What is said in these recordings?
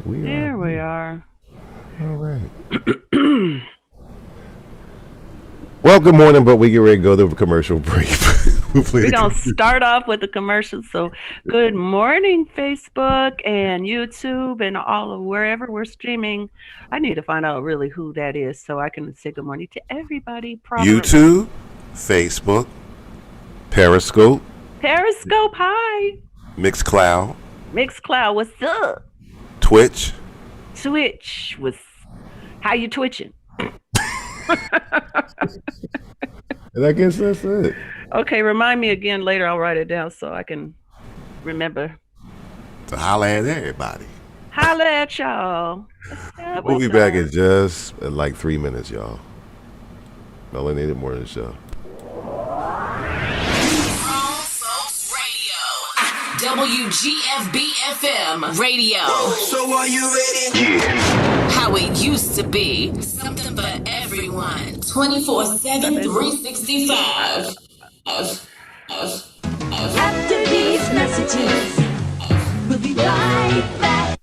There we are. All right. Well, good morning, but we get ready to go to a commercial break. We're going to start off with the commercials. So, good morning, Facebook and YouTube and all of wherever we're streaming. I need to find out really who that is so I can say good morning to everybody properly. YouTube, Facebook, Periscope, hi. Mixcloud, What's up? Twitch, how you twitching? and I guess that's it. Okay, remind me again later. I'll write it down so I can remember. To holla at everybody. Holla at y'all. We'll be back in just like 3 minutes, y'all. Melanated Morning Show. WGFB-FM radio. So are you ready? Yeah. How it used to be. Something for everyone. 24/7, 365. After these messages, we'll be right back.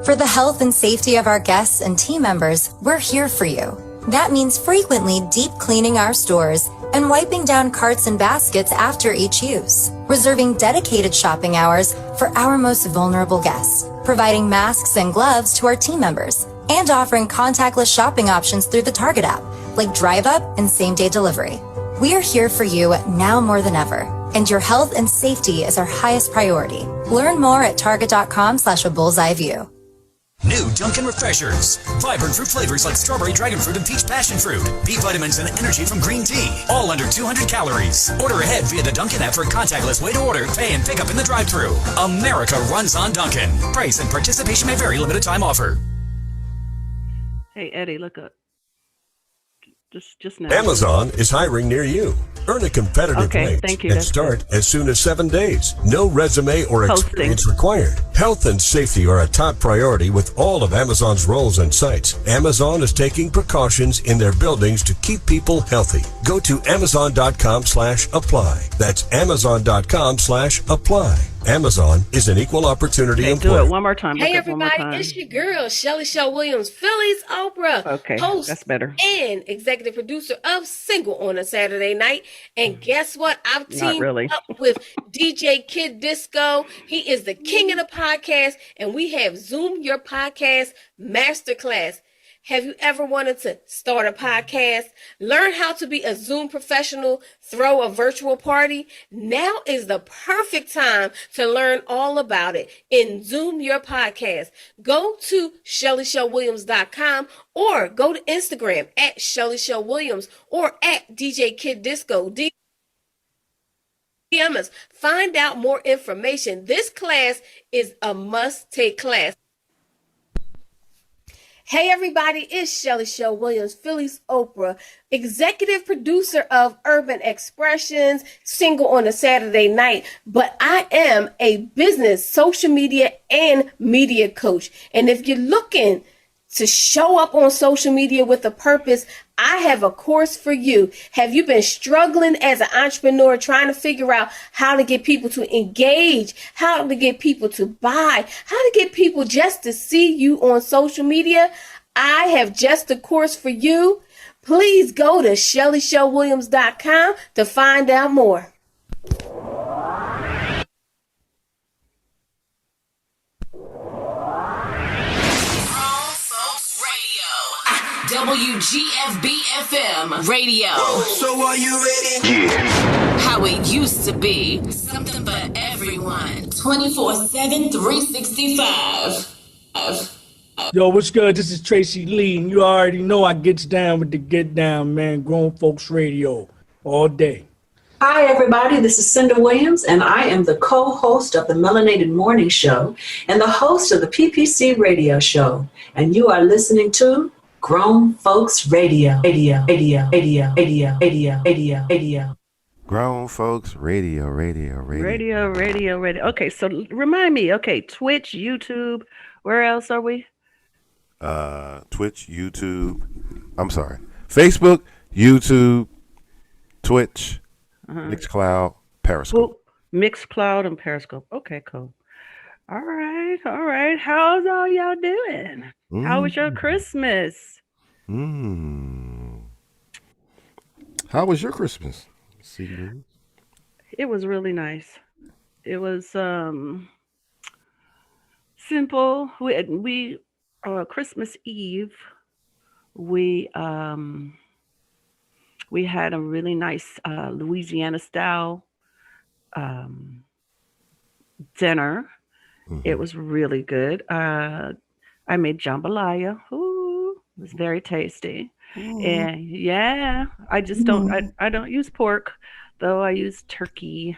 For the health and safety of our guests and team members, we're here for you. That means frequently deep cleaning our stores and wiping down carts and baskets after each use, reserving dedicated shopping hours for our most vulnerable guests, providing masks and gloves to our team members, and offering contactless shopping options through the Target app, like Drive Up and same-day delivery. We are here for you now more than ever, and your health and safety is our highest priority. Learn more at target.com/a-bullseye-view. New Dunkin' Refreshers. Vibrant fruit flavors like strawberry, dragon fruit, and peach passion fruit. B vitamins and energy from green tea. All under 200 calories. Order ahead via the Dunkin' app for a contactless way to order, pay, and pick up in the drive-thru. America runs on Dunkin'. Price and participation may vary. Limited time offer. Hey, Eddie, look up. Just now. Amazon is hiring near you. Earn a competitive wage and start as soon as 7 days. No resume or experience required. Health and safety are a top priority with all of Amazon's roles and sites. Amazon is taking precautions in their buildings to keep people healthy. Go to amazon.com/apply. That's amazon.com/apply. Amazon is an equal opportunity employer. Do it one more time. Hey, everybody, it's your girl, Shelly Show Williams, Phillie's Oprah, host that's better. and executive producer of Single on a Saturday Night. And guess what? I've teamed up with DJ Kid Disco. He is the king of the podcast, and we have Zoom Your Podcast Masterclass. Have you ever wanted to start a podcast? Learn how to be a Zoom professional, throw a virtual party? Now is the perfect time to learn all about it in Zoom Your Podcast. Go to ShellyShowWilliams.com or go to Instagram at ShellyShowWilliams or at DJ Kid Disco. DM us. Find out more information. This class is a must-take class. Hey everybody, it's Shelly Show Williams, Phillie's Oprah, executive producer of Urban Expressions, Single on a Saturday Night, but I am a business, social media, and media coach. And if you're looking to show up on social media with a purpose, I have a course for you. Have you been struggling as an entrepreneur trying to figure out how to get people to engage, how to get people to buy, how to get people just to see you on social media? I have just the course for you. Please go to ShellyShowWilliams.com to find out more. WGFB-FM radio. So are you ready? Yeah. How it used to be. Something for everyone. 24/7, 365. Yo, what's good? This is Tracy Lee, and you already know I gets down with the get down, man. Grown Folks Radio all day. Hi, everybody. This is CYNDA Williams, and I am the co-host of the Melanated Morning Show and the host of the PPC Radio Show. And you are listening to Grown Folks Radio. Grown Folks Radio. Okay, so remind me. Okay, Twitch, YouTube. Where else are we? Twitch, YouTube. I'm sorry. Facebook, YouTube, Twitch, Mixcloud, Periscope. Mixcloud and Periscope. Okay, cool. All right, all right. How's all y'all doing? How was your Christmas? How was your Christmas? It was really nice. It was simple. We Christmas Eve we we had a really nice Louisiana style um dinner. It was really good. I made jambalaya. Ooh, it was very tasty. And yeah, I just don't I don't use pork, though I use turkey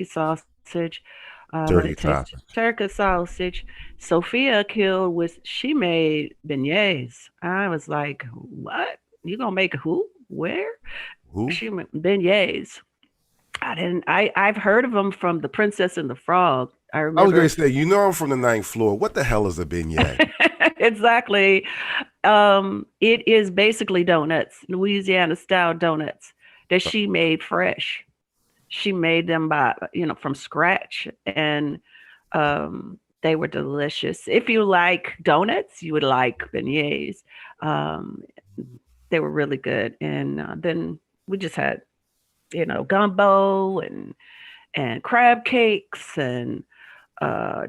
sausage. But it Dirty tastes topic. turkey sausage. Sophia killed with she made beignets. I was like, what? You gonna make who? Where? Who? She made beignets. I didn't. I've heard of them from The Princess and the Frog. I I was going remember to say, I'm from the ninth floor. What the hell is a beignet? exactly. It is basically donuts, Louisiana style donuts that she made fresh. She made them by from scratch, and they were delicious. If you like donuts, you would like beignets. Um, they were really good, and then we just had gumbo and crab cakes and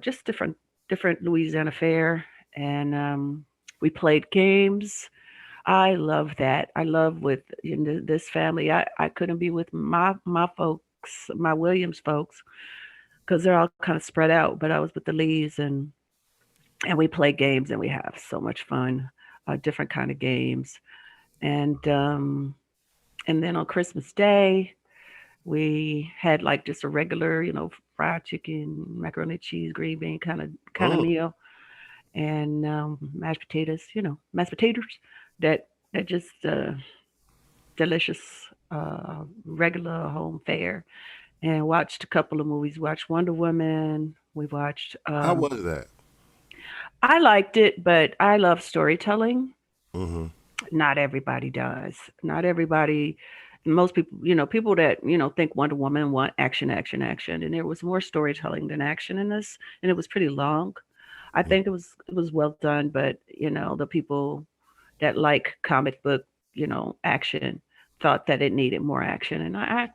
just different Louisiana fare, and we played games. I love that. I love with this family. I couldn't be with my folks, my Williams folks, because they're all kind of spread out. But I was with the Lees, and we play games, and we have so much fun. Different kind of games, and then on Christmas Day, we had like just a regular, fried chicken, macaroni and cheese, green bean kind of meal, and mashed potatoes. That just delicious regular home fare. And watched a couple of movies. Watched Wonder Woman. We watched. How was that? I liked it, but I love storytelling. Mm-hmm. Not everybody does. Not everybody. Most people, people that think Wonder Woman want action, action, action, and there was more storytelling than action in this, and it was pretty long. I think it was well done, but the people that like comic book, action, thought that it needed more action, and I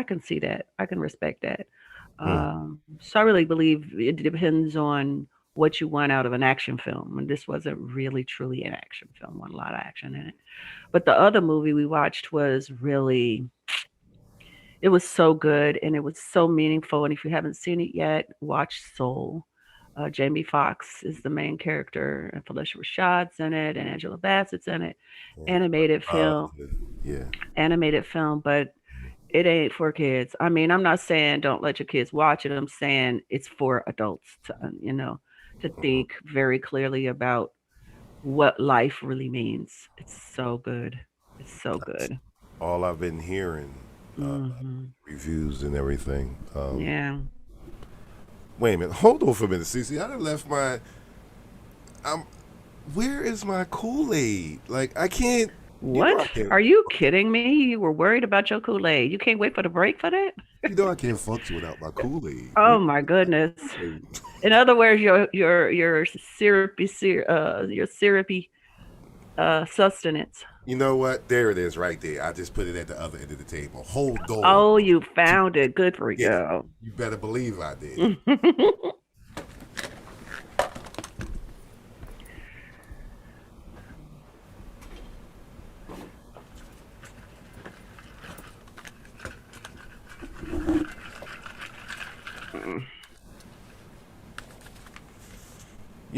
can see that. I can respect that. So I really believe it depends on what you want out of an action film, and this wasn't really truly an action film. Wasn't a lot of action in it, but the other movie we watched was really. It was so good and it was so meaningful. And if you haven't seen it yet, watch Soul. Jamie Foxx is the main character, and Felicia Rashad's in it, and Angela Bassett's in it. Animated film, Yeah. animated film, but it ain't for kids. I mean, I'm not saying don't let your kids watch it. I'm saying it's for adults to, to think very clearly about what life really means. It's so good. It's so good. All I've been hearing, reviews and everything. Yeah. Wait a minute. Hold on for a minute, Cece. I done left my. I'm. Where is my Kool-Aid? Like I can't. What? Are you kidding me? You were worried about your Kool-Aid. You can't wait for the break for that? I can't function without my Kool-Aid. Oh my goodness. In other words, your syrupy sustenance. You know what? There it is, right there. I just put it at the other end of the table. Hold on. Oh, you found it. Good for you. You better believe I did.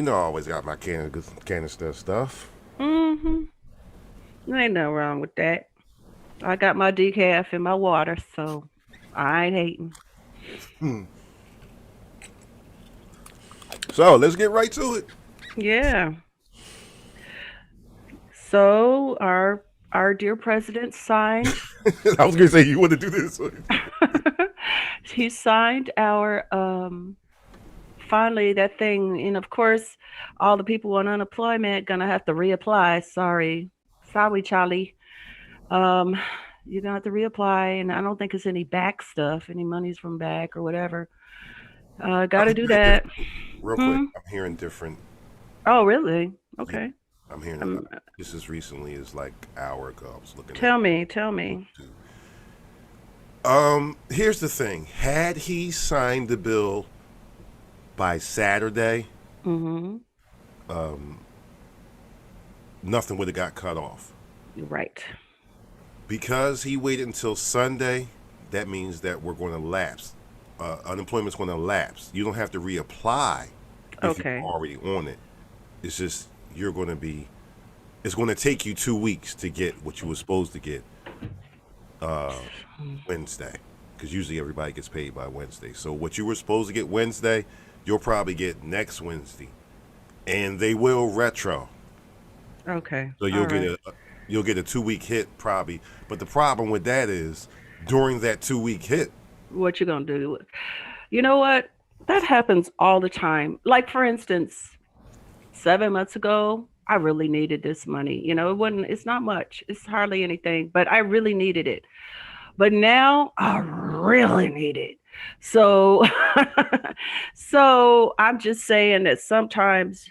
I always got my canister stuff. Ain't no wrong with that. I got my decaf and my water, so I ain't hating. So let's get right to it. Yeah. So our dear president signed. I was gonna say you want to do this. He signed our finally that thing, and of course all the people on unemployment gonna have to reapply. Sorry, Charlie. You're gonna have to reapply, and I don't think it's any back stuff, any monies from back or whatever. Got to do that. Real quick, I'm hearing different. Oh, really? Yeah, Okay. I'm hearing just as recently as like an hour ago. I was looking at. Tell me. Here's the thing. Had he signed the bill by Saturday, nothing would have got cut off. Right. Because he waited until Sunday, that means that we're going to lapse. Unemployment's going to lapse. You don't have to reapply if you're already on it. It's just you're going to be. It's going to take you 2 weeks to get what you were supposed to get Wednesday, because usually everybody gets paid by Wednesday. So what you were supposed to get Wednesday, you'll probably get next Wednesday, and they will retro. Okay. So you'll get a 2 week hit probably. But the problem with that is during that 2 week hit, what you gonna do? You know what? That happens all the time. Like for instance, 7 months ago, I really needed this money. It's not much. It's hardly anything, but I really needed it. But now I really need it. So, so I'm just saying that sometimes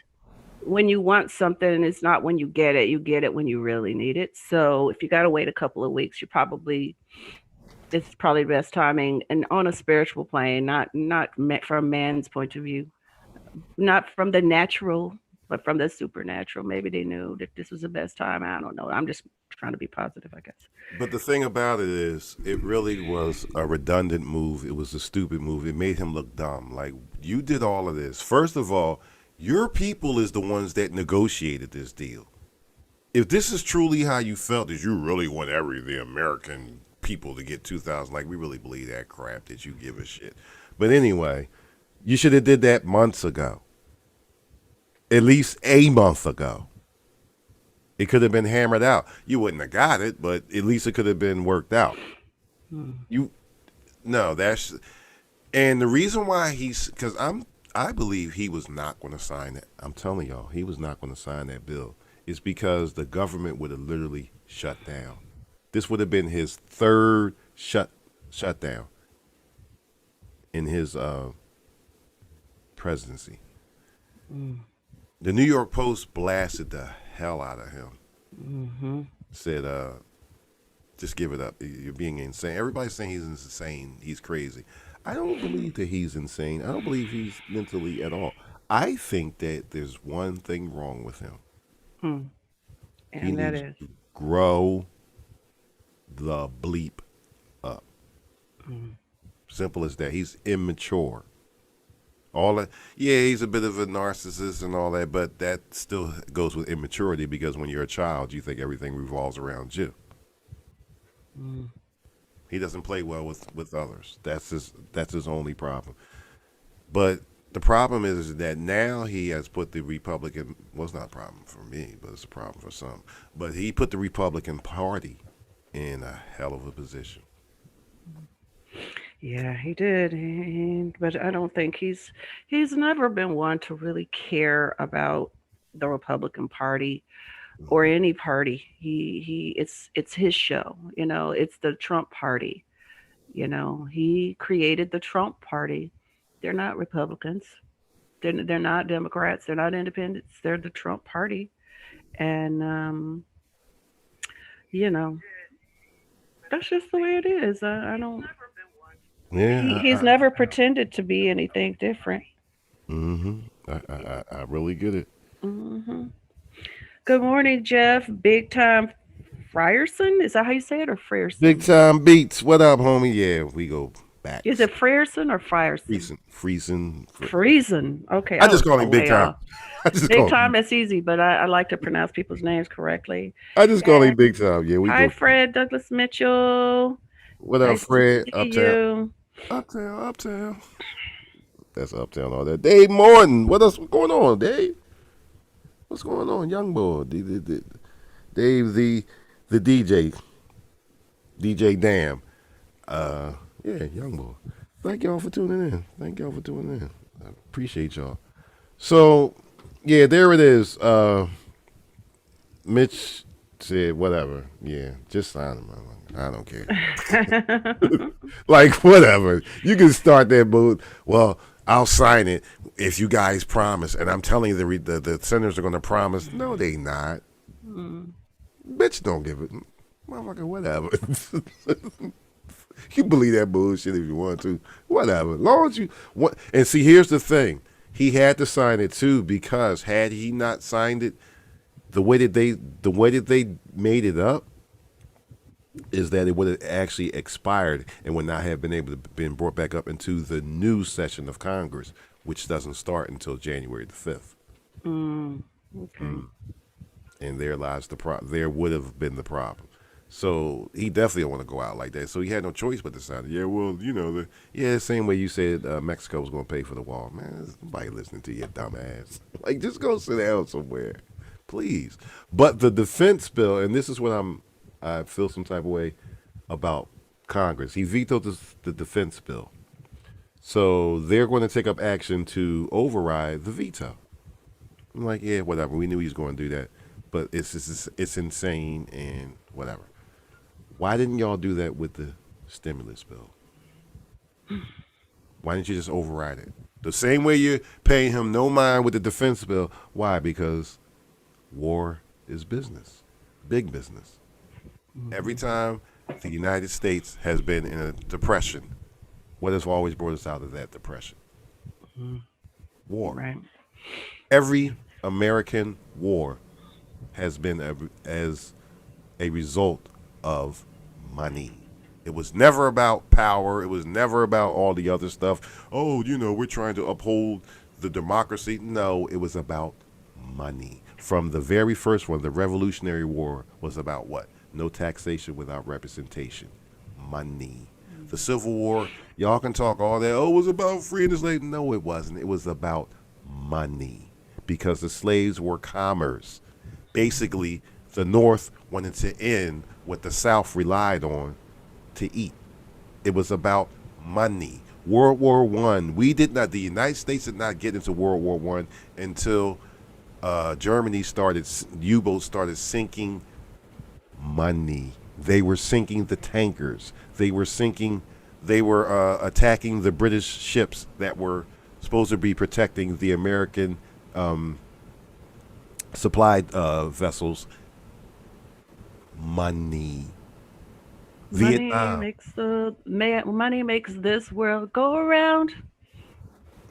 when you want something, it's not when you get it. You get it when you really need it. So if you got to wait a couple of weeks, it's probably the best timing. And on a spiritual plane, not from man's point of view, not from the natural, but from the supernatural. Maybe they knew that this was the best time. I don't know. I'm just trying to be positive, I guess. But the thing about it is, it really was a redundant move. It was a stupid move. It made him look dumb. Like, you did all of this. First of all, your people is the ones that negotiated this deal. If this is truly how you felt, that you really want the American people to get 2,000, like we really believe that crap that you give a shit. But anyway, you should have did that months ago. At least a month ago. It could have been hammered out. You wouldn't have got it, but at least it could have been worked out. And the reason why because I believe he was not going to sign it. I'm telling y'all, he was not going to sign that bill. It's because the government would have literally shut down. This would have been his third shutdown in his presidency. The New York Post blasted the hell out of him. Said, just give it up. You're being insane. Everybody's saying he's insane. He's crazy. I don't believe that he's insane. I don't believe he's mentally at all. I think that there's one thing wrong with him. And he that needs is to grow the bleep up. Simple as that. He's immature. He's a bit of a narcissist and all that, but that still goes with immaturity, because when you're a child, you think everything revolves around you. He doesn't play well with others. That's his only problem. But the problem is that now he has put the Republican, well, it's not a problem for me, but it's a problem for some. But he put the Republican Party in a hell of a position. Yeah, he did. But I don't think he's never been one to really care about the Republican Party or any party. It's his show, it's the Trump Party. He created the Trump Party. They're not Republicans. They're not Democrats. They're not independents. They're the Trump Party. And that's just the way it is. I don't. Yeah, He's never pretended to be anything different. I really get it. Good morning, Jeff. Big time Frierson. Is that how you say it, or Frierson? Big time beats. What up, homie? Yeah, we go back. Is it Frierson or Frierson? Friesen. Okay. I just call him Big Time. Big Time, that's easy, but I like to pronounce people's names correctly. I just call him Big Time. Yeah, Hi, Fred Douglas Mitchell. What up, Fred? Uptown. Uptown. That's Uptown all that. Dave Mornin. What's going on, Dave? What's going on, young boy? Dave, the DJ. DJ Damn. Yeah, young boy. Thank y'all for tuning in. I appreciate y'all. So, yeah, there it is. Mitch said, whatever. Yeah, just sign him. I don't care. Like, whatever. You can start that boat. Well, I'll sign it if you guys promise. And I'm telling you, the senators are going to promise. No, they not. Bitch, don't give it. Motherfucker, whatever. You believe that bullshit if you want to. Whatever. As long as you want. And see, here's the thing. He had to sign it too, because had he not signed it, the way that they made it up is that it would have actually expired and would not have been able to been brought back up into the new session of Congress, which doesn't start until January the 5th. Okay. And there lies there would have been the problem. So he definitely don't want to go out like that. So he had no choice but to sign it. Yeah, well, you know, the same way you said Mexico was going to pay for the wall. Man, there's nobody listening to you, dumbass. Like, just go sit down somewhere, please. But the defense bill, and this is what I feel some type of way about Congress. He vetoed the defense bill. So they're going to take up action to override the veto. I'm like, yeah, whatever. We knew he was going to do that. But it's insane and whatever. Why didn't y'all do that with the stimulus bill? Why didn't you just override it? The same way you're paying him no mind with the defense bill. Why? Because war is business. Big business. Every time the United States has been in a depression, what has always brought us out of that depression? War. Right. Every American war has been as a result of money. It was never about power. It was never about all the other stuff. Oh, you know, we're trying to uphold the democracy. No, it was about money. From the very first one, the Revolutionary War was about what? No taxation without representation. Money. The Civil War, y'all can talk all that. Oh, it was about freeing the slaves. No, it wasn't. It was about money, because the slaves were commerce. Basically, the North wanted to end what the South relied on to eat. It was about money. World War I, the United States did not get into World War I until Germany U-boats started sinking money. They were sinking the tankers. They were attacking the British ships that were supposed to be protecting the American supplied vessels. Money. Vietnam. Money makes this world go around.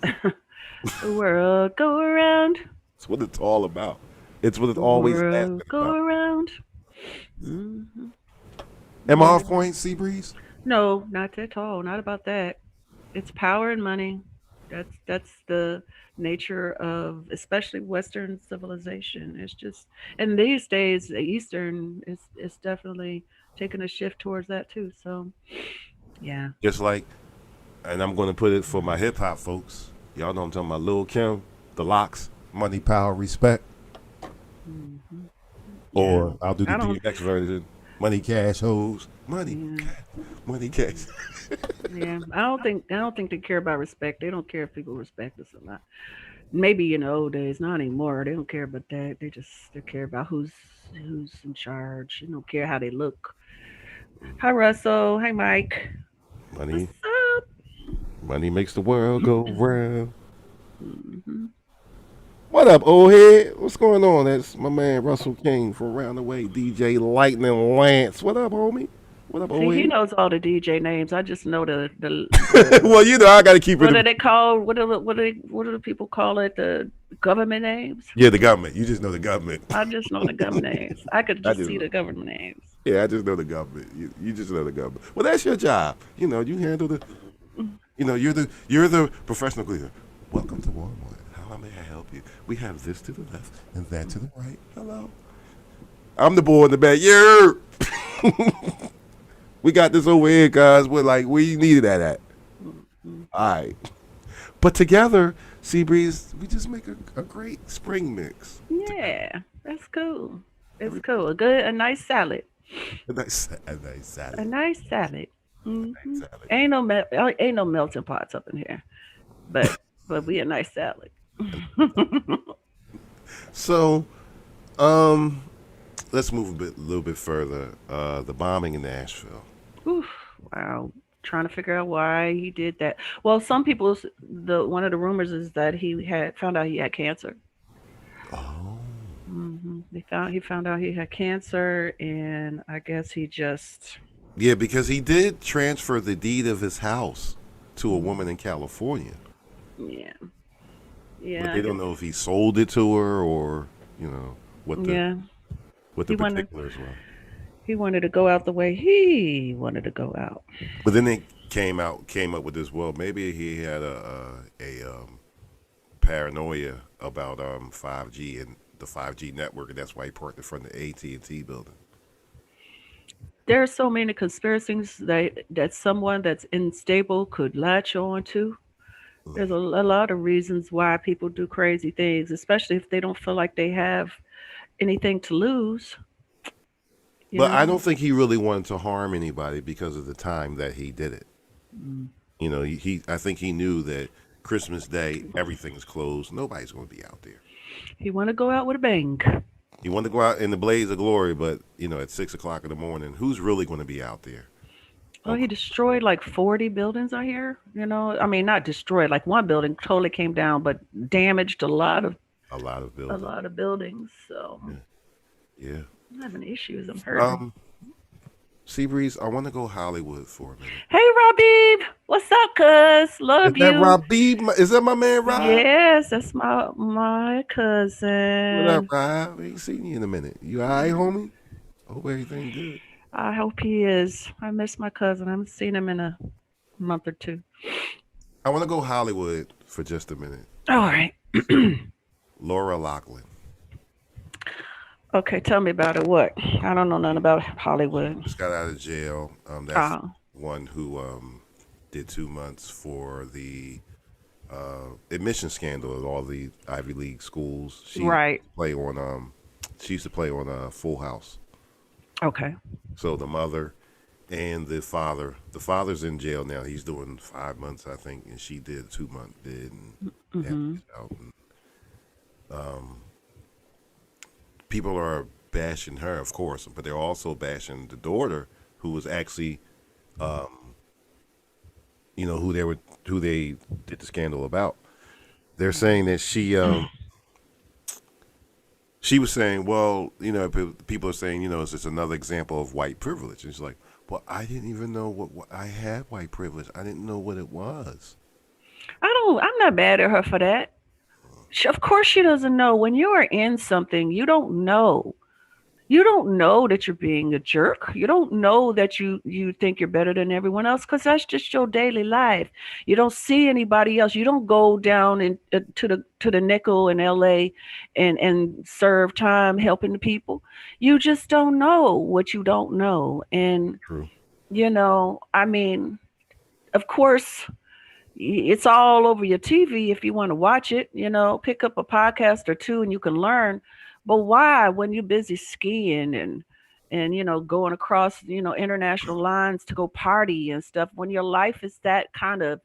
The world go around. That's what it's all about. It's what it always has been go about. Around. Am I off point, Seabreeze? No, not at all. Not about that. It's power and money. That's the nature of especially Western civilization. It's just, and these days the Eastern is definitely taking a shift towards that too. So yeah. Just like, and I'm going to put it for my hip hop folks. Y'all know I'm talking about Lil Kim, The Locks, Money, Power, Respect. Or I'll do the DX version. Money, cash, hoes. Money, money, cash. Yeah, I don't think they care about respect. They don't care if people respect us or not. Maybe in the old days, not anymore. They don't care about that. They care about who's in charge. They don't care how they look. Hi Russell. Hi Mike. Money. What's up? Money makes the world go round. What up, old head? What's going on? That's my man Russell King from Round the Way, DJ Lightning Lance. What up, homie? What up, old head? He knows all the DJ names. I just know the well, you know, I got to keep it. What do they call? What do the people call it? The government names? Yeah, the government. You just know the government. I just know the government names. I could just see the government names. Yeah, I just know the government. You just know the government. Well, that's your job. You know, you handle the. You know, you're the professional leader. Welcome to Walmart. How may I help you? We have this to the left and that to the right. Hello. I'm the boy in the back. Yeah. We got this over here, guys. We're like, where you needed that at? All right. But together, Seabreeze, we just make a great spring mix. Yeah, that's cool. It's cool. A nice salad. A nice salad. A nice salad. Mm-hmm. Nice salad. Ain't no melting pots up in here, but we a nice salad. So, let's move a little bit further. The bombing in Nashville. Oof, wow. trying to figure out why he did that. Well, some people, one of the rumors is that he had found out he had cancer. Oh. He found out he had cancer, and I guess he just. Yeah, because he did transfer the deed of his house to a woman in California. Yeah. Yeah. But they don't know if he sold it to her or, what the particulars were. He wanted to go out the way he wanted to go out. But then they came up with this. Well, maybe he had a paranoia about 5G and the 5G network, and that's why he parked in front of the AT&T building. There are so many conspiracies that someone that's unstable could latch on to. There's a lot of reasons why people do crazy things, especially if they don't feel like they have anything to lose. But I don't think he really wanted to harm anybody because of the time that he did it. I think he knew that Christmas Day, everything's closed. Nobody's going to be out there. He wanted to go out with a bang. He wanted to go out in the blaze of glory, but, at 6 o'clock in the morning, who's really going to be out there? Oh, he destroyed like 40 buildings out here. I mean, not destroyed. Like one building totally came down, but damaged a lot of buildings. A lot of buildings. So yeah. I'm having issues. I'm hurting. Seabreeze, I want to go Hollywood for a minute. Hey, Rabib, what's up, cuz? Love you. Is that Rabib? Is that my man, Rob? Yes, that's my cousin. What up, Rob? We ain't seen you in a minute. You all right, homie? I hope everything good. I hope he is. I miss my cousin. I haven't seen him in a month or two. I want to go Hollywood for just a minute. All right. Laura Loughlin. Okay, tell me about it. What? I don't know nothing about Hollywood. Just got out of jail. That's one who did 2 months for the admission scandal at all the Ivy League schools. She right. She used to play on Full House. Okay. So the mother and the father's in jail now. He's doing 5 months, I think, and she did 2 months. People are bashing her, of course, but they're also bashing the daughter, who was actually, who they did the scandal about. They're saying that she was saying, well, people are saying, it's just another example of white privilege. And she's like, well, I didn't even know what I had white privilege. I didn't know what it was. I'm not mad at her for that. Of course she doesn't know. When you are in something, you don't know. You don't know that you're being a jerk. You don't know that you think you're better than everyone else, because that's just your daily life. You don't see anybody else. You don't go down to the nickel in LA and serve time helping the people. You just don't know what you don't know. And true. I mean, of course, it's all over your TV if you want to watch it. Pick up a podcast or two and you can learn. But why, when you're busy skiing and going across international lines to go party and stuff, when your life is that kind of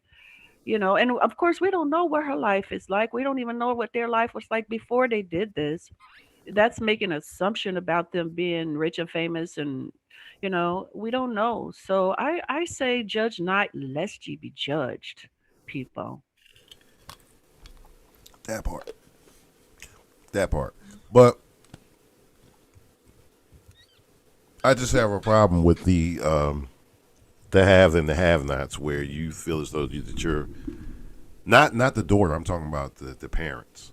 and of course we don't know what her life is like. We don't even know what their life was like before they did this. That's making an assumption about them being rich and famous, and we don't know. So I say judge not lest ye be judged, people. That part. But I just have a problem with the haves and the have-nots, where you feel as though that you're not the daughter. I'm talking about the parents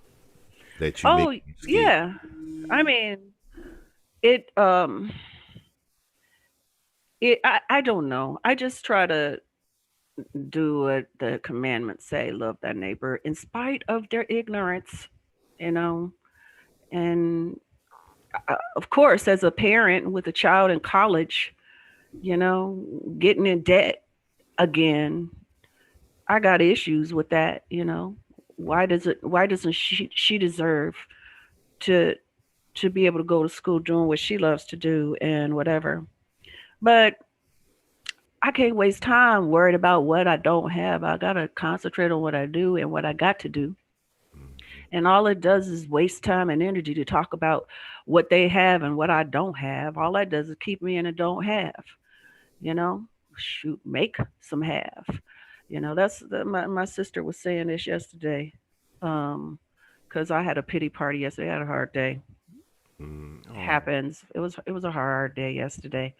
that you. Oh yeah, I mean it. I don't know. I just try to do what the commandments say: love thy neighbor in spite of their ignorance. And of course, as a parent with a child in college, getting in debt again, I got issues with that. Why doesn't she deserve to be able to go to school doing what she loves to do and whatever? But I can't waste time worried about what I don't have. I got to concentrate on what I do and what I got to do. And all it does is waste time and energy to talk about what they have and what I don't have. All that does is keep me in a don't have, shoot, make some have. My sister was saying this yesterday. Because I had a pity party yesterday. I had a hard day. Happens. It was a hard day yesterday.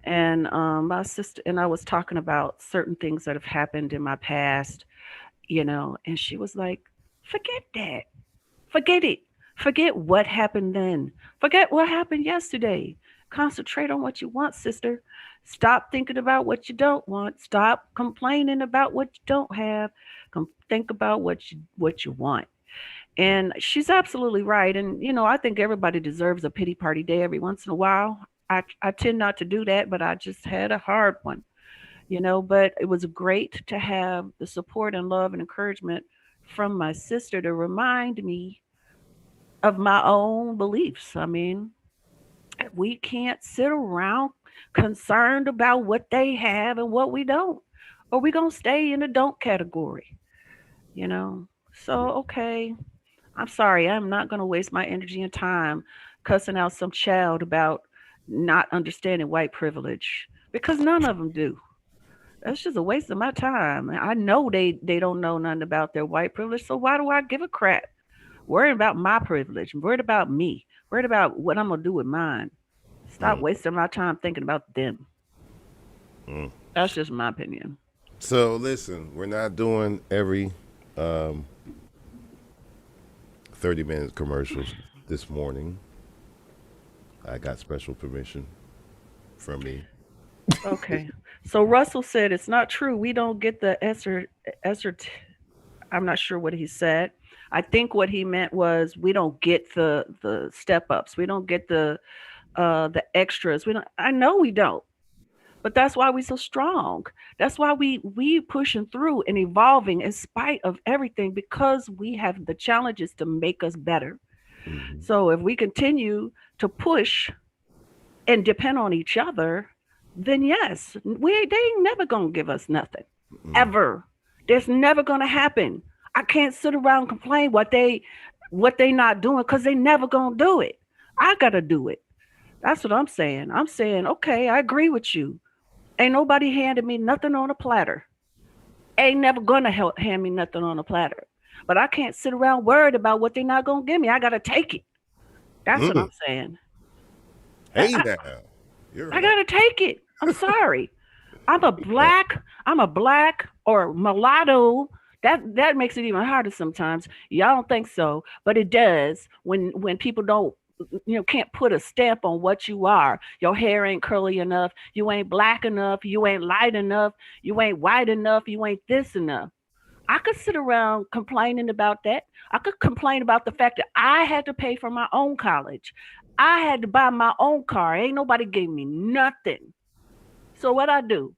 And my sister and I was talking about certain things that have happened in my past, and she was like, forget that. Forget it. Forget what happened then. Forget what happened yesterday. Concentrate on what you want, sister. Stop thinking about what you don't want. Stop complaining about what you don't have. Think about what you want. And she's absolutely right. And I think everybody deserves a pity party day every once in a while. I tend not to do that, but I just had a hard one. But it was great to have the support and love and encouragement from my sister to remind me of my own beliefs. I mean, we can't sit around concerned about what they have and what we don't, or we going to stay in the don't category, you know? So, okay, I'm sorry. I'm not going to waste my energy and time cussing out some child about not understanding white privilege because none of them do. That's just a waste of my time. I know they don't know nothing about their white privilege, so why do I give a crap? Worried about my privilege, worried about me, worried about what I'm gonna do with mine. Stop wasting my time thinking about them. That's just my opinion. So listen, we're not doing every 30-minute commercials this morning. I got special permission from me. Okay. So Russell said it's not true. We don't get the I'm not sure what he said. I think what he meant was we don't get the step ups. We don't get the extras. We don't. I know we don't. But that's why we so strong. That's why we pushing through and evolving in spite of everything because we have the challenges to make us better. So if we continue to push and depend on each other, then yes, they ain't never gonna give us nothing. Ever. That's never gonna happen. I can't sit around and complain what they not doing because they never gonna do it. I gotta do it. That's what I'm saying. I'm saying, okay, I agree with you. Ain't nobody handed me nothing on a platter. Ain't never gonna hand me nothing on a platter. But I can't sit around worried about what they're not gonna give me. I gotta take it. That's what I'm saying. Hey now. I gotta take it. I'm sorry. I'm a black or mulatto. That makes it even harder sometimes. Y'all don't think so, but it does when people don't can't put a stamp on what you are. Your hair ain't curly enough, you ain't black enough, you ain't light enough, you ain't white enough, you ain't this enough. I could sit around complaining about that. I could complain about the fact that I had to pay for my own college. I had to buy my own car. Ain't nobody gave me nothing. So what I do?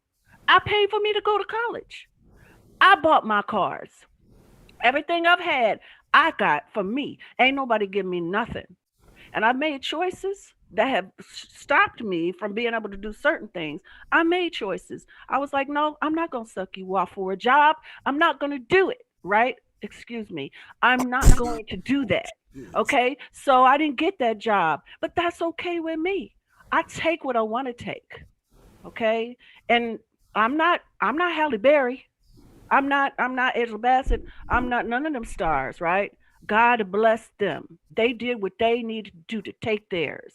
I paid for me to go to college. I bought my cars. Everything I've had, I got for me. Ain't nobody give me nothing. And I made choices that have stopped me from being able to do certain things. I made choices. I was like, no, I'm not going to suck you off for a job. I'm not going to do it, right? Excuse me. I'm not going to do that. Okay? So I didn't get that job, but that's okay with me. I take what I want to take. Okay? And I'm not Halle Berry. I'm not Angela Bassett. I'm not none of them stars, right? God bless them. They did what they needed to do to take theirs.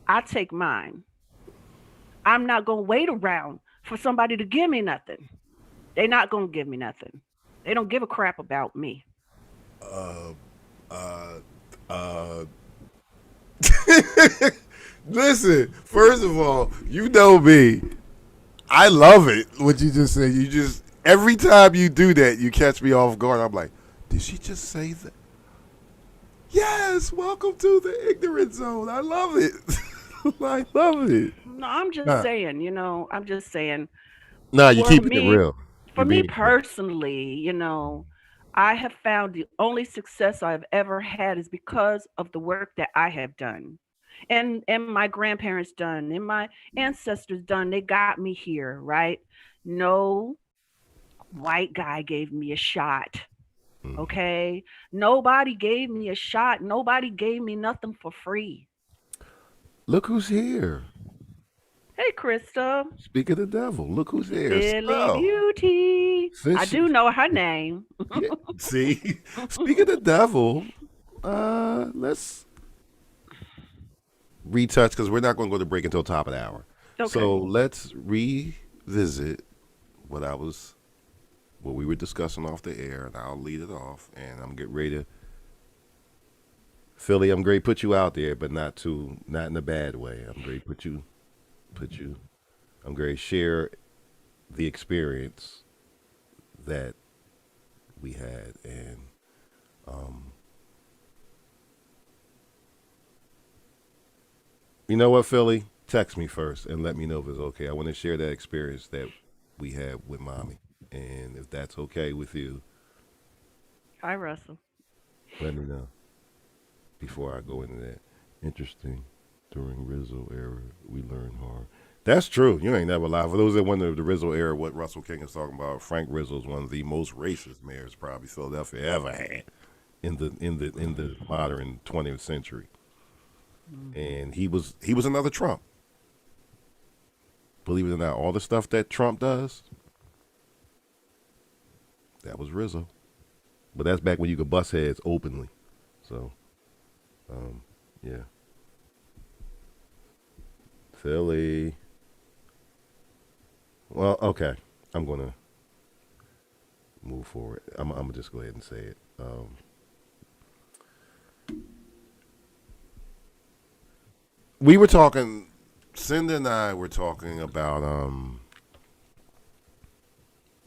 I take mine. I'm not going to wait around for somebody to give me nothing. They're not going to give me nothing. They don't give a crap about me. Listen, first of all, you know me. I love it, what you just said. You just, every time you do that, you catch me off guard. I'm like, did she just say that? Yes, welcome to the ignorant zone. I love it. I love it. No, I'm just saying, I'm just saying. No, you keeping it real. For me personally, I have found the only success I've ever had is because of the work that I have done. And my grandparents done and my ancestors done. They got me here, right? No white guy gave me a shot. Okay? Nobody gave me a shot. Nobody gave me nothing for free. Look who's here. Hey, Crystal. Speak of the devil. Look who's here. Philly So, Beauty. I since do she, know her name. yeah, see, speak of the devil, let's retouch because we're not going to go to break until top of the hour. Okay. So let's revisit what I was, what we were discussing off the air, and I'll lead it off, and I'm getting ready to. Philly, I'm going to put you out there, but not in a bad way. I'm going to put you. I'm going to share the experience that we had, and um, you know what, Philly? Text me first and let me know if it's okay. I want to share that experience that we had with mommy, and if that's okay with you, Hi, Russell. let me know before I go into that. Interesting. During Rizzo era, we learned hard. That's true. You ain't never lied. For those that wonder the Rizzo era, what Russell King is talking about, Frank Rizzo is one of the most racist mayors probably Philadelphia ever had in the modern 20th century. And he was another Trump. Believe it or not, all the stuff that Trump does, that was Rizzo. But that's back when you could bust heads openly. So, yeah. Philly. Well, okay. I'm going to move forward. I'm going to just go ahead and say it. We were talking, Cinda and I were talking about,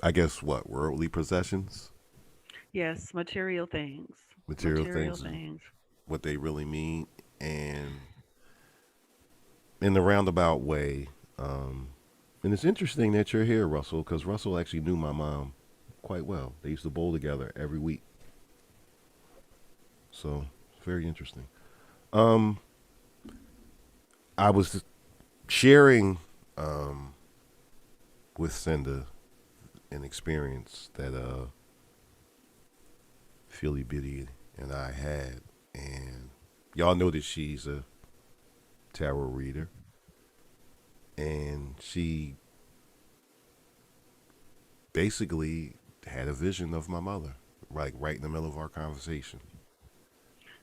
I guess what, worldly possessions? Yes, material things. Material Material things, things. what they really mean. And in the roundabout way, and it's interesting that you're here, Russell, because Russell actually knew my mom quite well. They used to bowl together every week. So, it's very interesting. Um, I was sharing with Cinda an experience that Philly Biddy and I had, and y'all know that she's a tarot reader, and she basically had a vision of my mother, like right in the middle of our conversation.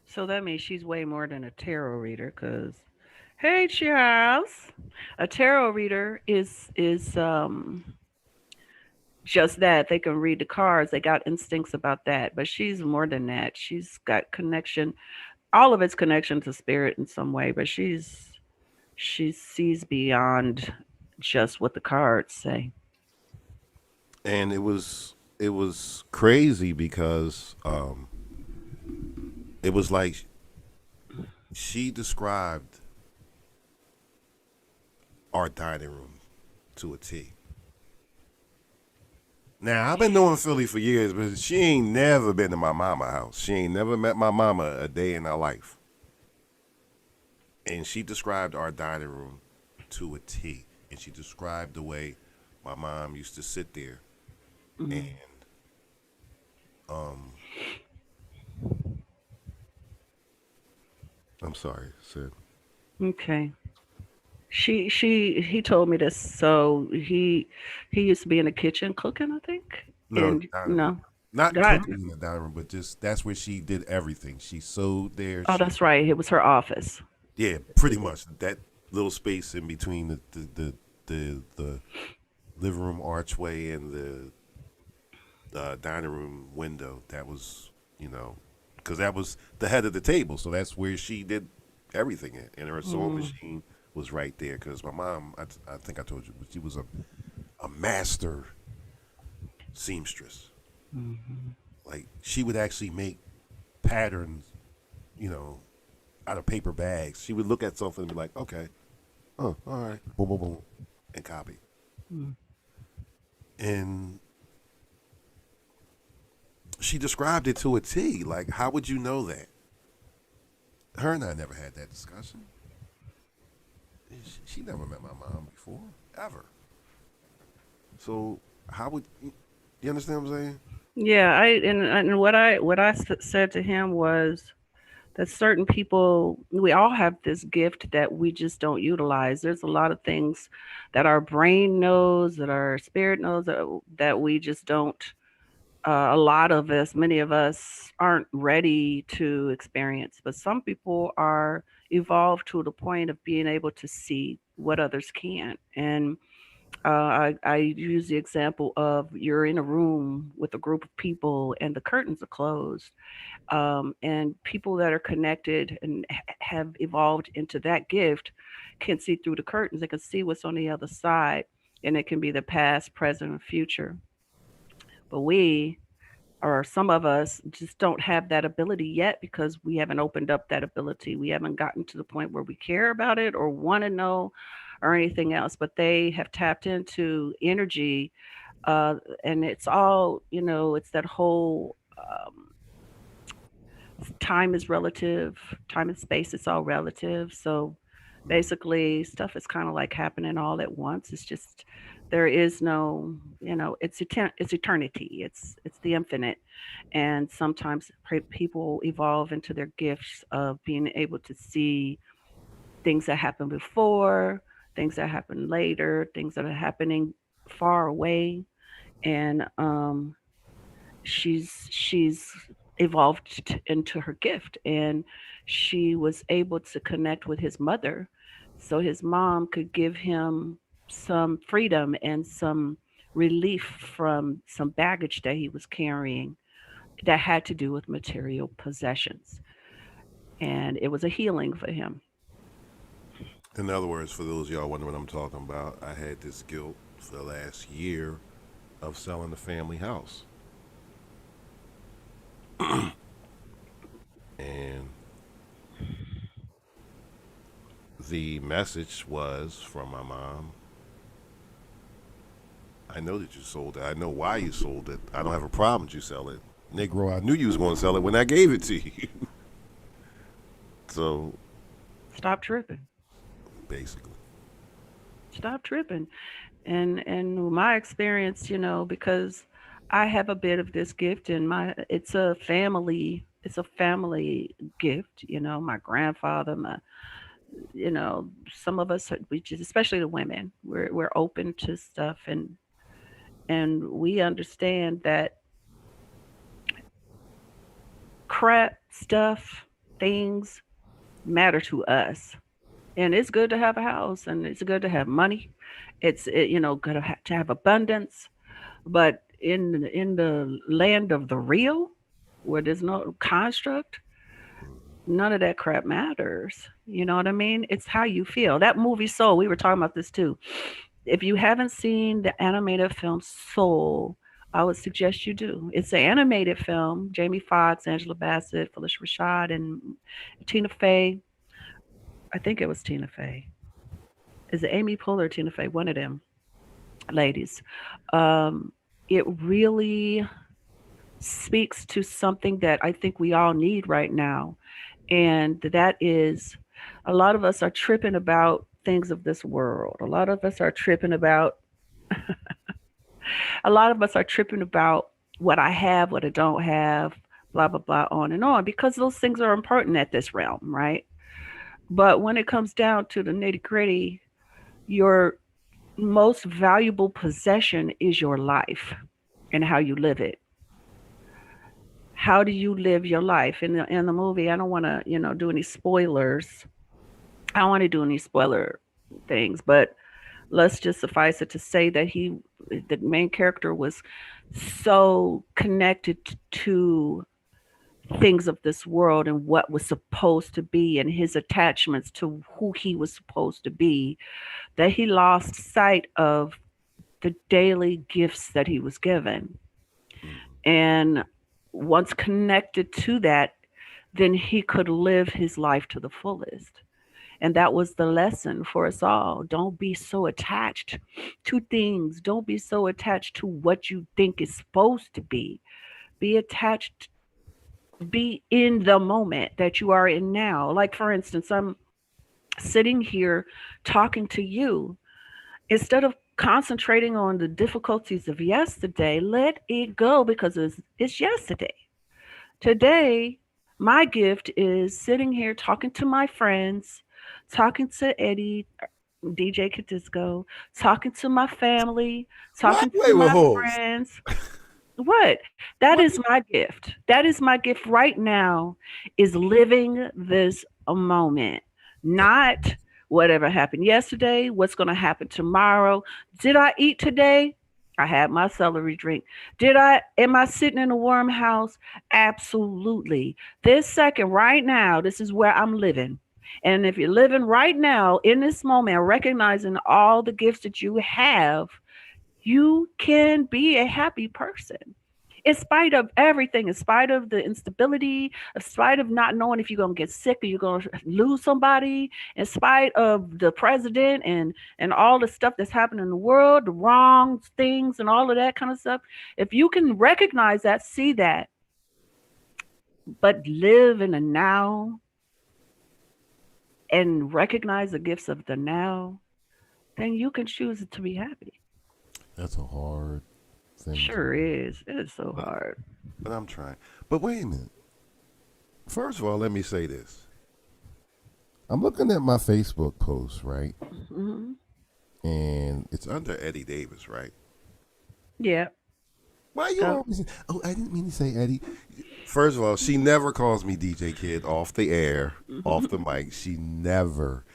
So that means she's way more than a tarot reader. Cause, hey, Charles, a tarot reader is just that they can read the cards. They got instincts about that, but she's more than that. She's got connection. All of it's connection to spirit in some way, but she sees beyond just what the cards say. And it was crazy because it was like she described our dining room to a T. Now I've been knowing Philly for years, but she ain't never been to my mama house. She ain't never met my mama a day in her life. And she described our dining room to a T. And she described the way my mom used to sit there and um I'm sorry, Sid. Okay. He told me this. So he used to be in the kitchen cooking, I think. No, And dining room. no, Not God. cooking in the dining room, but just that's where she did everything. She sewed there. Oh, She that's right. It was her office. Yeah, pretty much that little space in between the living room archway and the dining room window. That was because that was the head of the table, so that's where she did everything in. And her sewing Mm. machine was right there because my mom, I think I told you, she was a master seamstress. Hmm. Like she would actually make patterns, you know, out of paper bags. She would look at something and be like, okay, oh, all right, boom, boom, boom, and copy. Mm. And she described it to a T. Like, how would you know that? Her and I never had that discussion. She never met my mom before, ever. So how would you understand what I'm saying? Yeah, I and what I said to him was that certain people, we all have this gift that we just don't utilize. There's a lot of things that our brain knows, that our spirit knows, that we just don't. A lot of us, many of us, aren't ready to experience. But some people are evolved to the point of being able to see what others can't. And I use the example of you're in a room with a group of people and the curtains are closed, and people that are connected and have evolved into that gift can see through the curtains. They can see what's on the other side, and it can be the past, present, and future. But we, or some of us, just don't have that ability yet because we haven't opened up that ability. We haven't gotten to the point where we care about it or want to know or anything else. But they have tapped into energy, and it's all, it's that whole time is relative, time and space is all relative. So basically, stuff is kind of like happening all at once. It's just there is no, it's eternity. It's the infinite, and sometimes people evolve into their gifts of being able to see things that happened before, things that happen later, things that are happening far away, and she's evolved into her gift, and she was able to connect with his mother so his mom could give him some freedom and some relief from some baggage that he was carrying that had to do with material possessions, and it was a healing for him. In other words, for those of y'all wondering what I'm talking about, I had this guilt for the last year of selling the family house. And the message was from my mom: I know that you sold it. I know why you sold it. I don't have a problem with you sell it. Negro, I knew you was going to sell it when I gave it to you. So, Stop tripping. basically. Stop tripping. And my experience, because I have a bit of this gift, and it's a family gift. My grandfather, some of us, especially the women, we're open to stuff, and we understand that crap stuff, things matter to us. And it's good to have a house, and it's good to have money. Good to have abundance. But in the land of the real, where there's no construct, none of that crap matters. You know what I mean? It's how you feel. That movie Soul, we were talking about this too. If you haven't seen the animated film Soul, I would suggest you do. It's an animated film. Jamie Foxx, Angela Bassett, Felicia Rashad, and Tina Fey. I think it was Tina Fey. Is it Amy Poehler or Tina Fey? One of them ladies. Um, it really speaks to something that I think we all need right now. And that is, a lot of us are tripping about things of this world. A lot of us are tripping about what I have, what I don't have, blah, blah, blah, on and on, because those things are important at this realm, right? But when it comes down to the nitty gritty, your most valuable possession is your life and how you live it. How do you live your life? In the movie, I don't want to, do any spoilers. I don't want to do any spoiler things, but let's just suffice it to say that the main character, was so connected to things of this world and what was supposed to be and his attachments to who he was supposed to be, that he lost sight of the daily gifts that he was given. And once connected to that, then he could live his life to the fullest. And that was the lesson for us all. Don't be so attached to things. Don't be so attached to what you think is supposed to be. Be attached, be in the moment that you are in now. Like, for instance, I'm sitting here talking to you. Instead of concentrating on the difficulties of yesterday, let it go, because it's yesterday. Today, My gift is sitting here talking to my friends, talking to Eddie, DJ Kadisco, talking to my family, What? talking to Wait, wait, my hold. friends. What? That What? is my gift. That is my gift right now is living this moment. Not whatever happened yesterday, what's going to happen tomorrow. Did I eat today? I had my celery drink. Am I sitting in a warm house? Absolutely. This second right now, this is where I'm living. And if you're living right now in this moment, recognizing all the gifts that you have, you can be a happy person in spite of everything, in spite of the instability, in spite of not knowing if you're going to get sick or you're going to lose somebody, in spite of the president and all the stuff that's happening in the world, the wrong things and all of that kind of stuff. If you can recognize that, see that, but live in the now and recognize the gifts of the now, then you can choose to be happy. That's a hard thing. Sure is. It is so hard. But I'm trying. But wait a minute. First of all, let me say this. I'm looking at my Facebook post, right? Mm-hmm. And it's under Eddie Davis, right? Yeah. Why you always? Oh, I didn't mean to say Eddie. First of all, she never calls me DJ Kid off the air, off the mic. She never.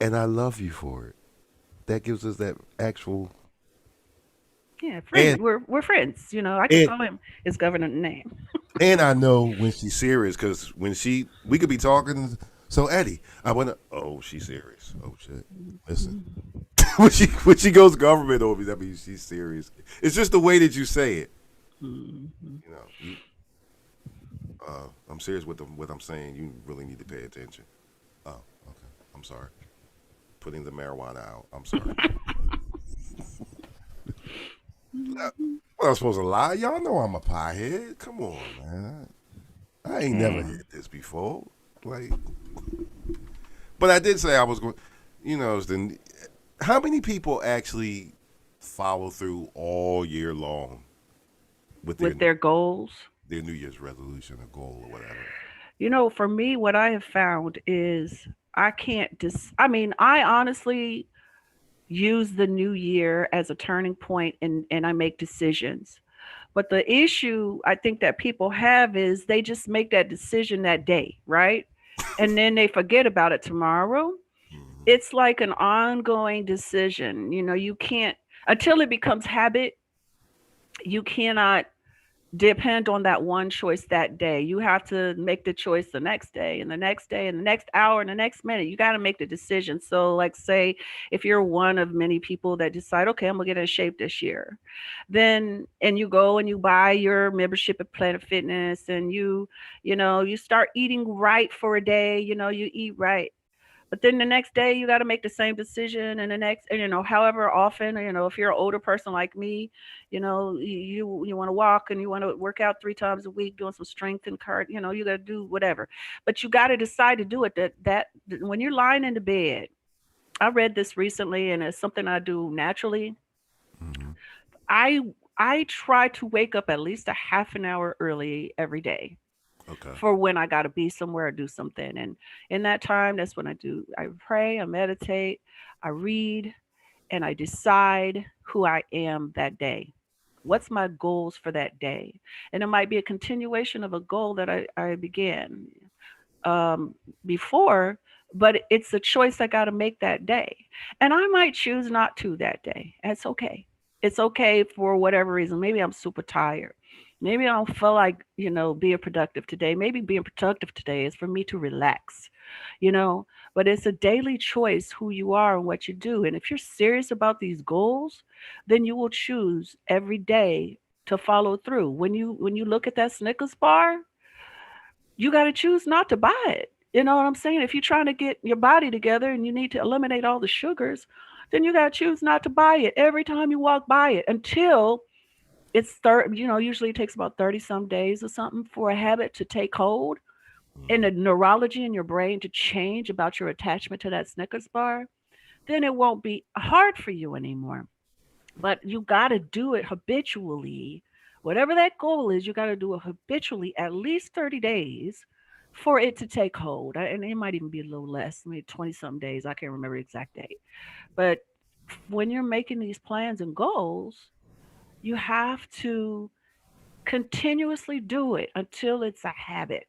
And I love you for it. That gives us that actual. Yeah, friends. We're friends. You know, I can call him his government name. And I know when she's serious because we could be talking. So Eddie, I want to. Oh, she's serious. Oh shit. Listen, when she goes government over, that means she's serious. It's just the way that you say it. You know, I'm serious with what I'm saying. You really need to pay attention. Oh, okay. I'm sorry. Putting the marijuana out. I'm sorry. Well, I'm supposed to lie. Y'all know I'm a piehead. Come on, man. I ain't never hit this before. Like, but I did say I was going. You know, how many people actually follow through all year long with their goals, their New Year's resolution or goal or whatever? You know, for me, what I have found is I can't I mean, I honestly use the new year as a turning point and I make decisions. But the issue I think that people have is they just make that decision that day, right? And then they forget about it tomorrow. It's like an ongoing decision. You know, you can't, until it becomes habit, you cannot depend on that one choice that day. You have to make the choice the next day and the next day and the next hour and the next minute. You got to make the decision. So, like, say if you're one of many people that decide, okay, I'm gonna get in shape this year, then and you go and you buy your membership at Planet Fitness and you start eating right for a day. You know, you eat right. But then the next day you got to make the same decision, and the next, and however often, if you're an older person like me, you want to walk and you want to work out 3 times a week, doing some strength and card, you got to do whatever, but you got to decide to do it. That when you're lying in the bed, I read this recently, and it's something I do naturally. I I try to wake up at least a half an hour early every day. Okay. For when I got to be somewhere or do something. And in that time, that's when I pray, I meditate, I read, and I decide who I am that day. What's my goals for that day? And it might be a continuation of a goal that I began um, before, but it's a choice I got to make that day. And I might choose not to that day. That's okay. It's okay for whatever reason. Maybe I'm super tired. Maybe I don't feel like, being productive today. Maybe being productive today is for me to relax, you know, but it's a daily choice who you are and what you do. And if you're serious about these goals, then you will choose every day to follow through. When you look at that Snickers bar, you got to choose not to buy it. You know what I'm saying? If you're trying to get your body together and you need to eliminate all the sugars, then you got to choose not to buy it every time you walk by it until usually it takes about 30 some days or something for a habit to take hold and the neurology in your brain to change about your attachment to that Snickers bar. Then it won't be hard for you anymore. But you got to do it habitually. Whatever that goal is, you got to do it habitually at least 30 days for it to take hold. And it might even be a little less, maybe 20 something days. I can't remember the exact date. But when you're making these plans and goals, you have to continuously do it until it's a habit.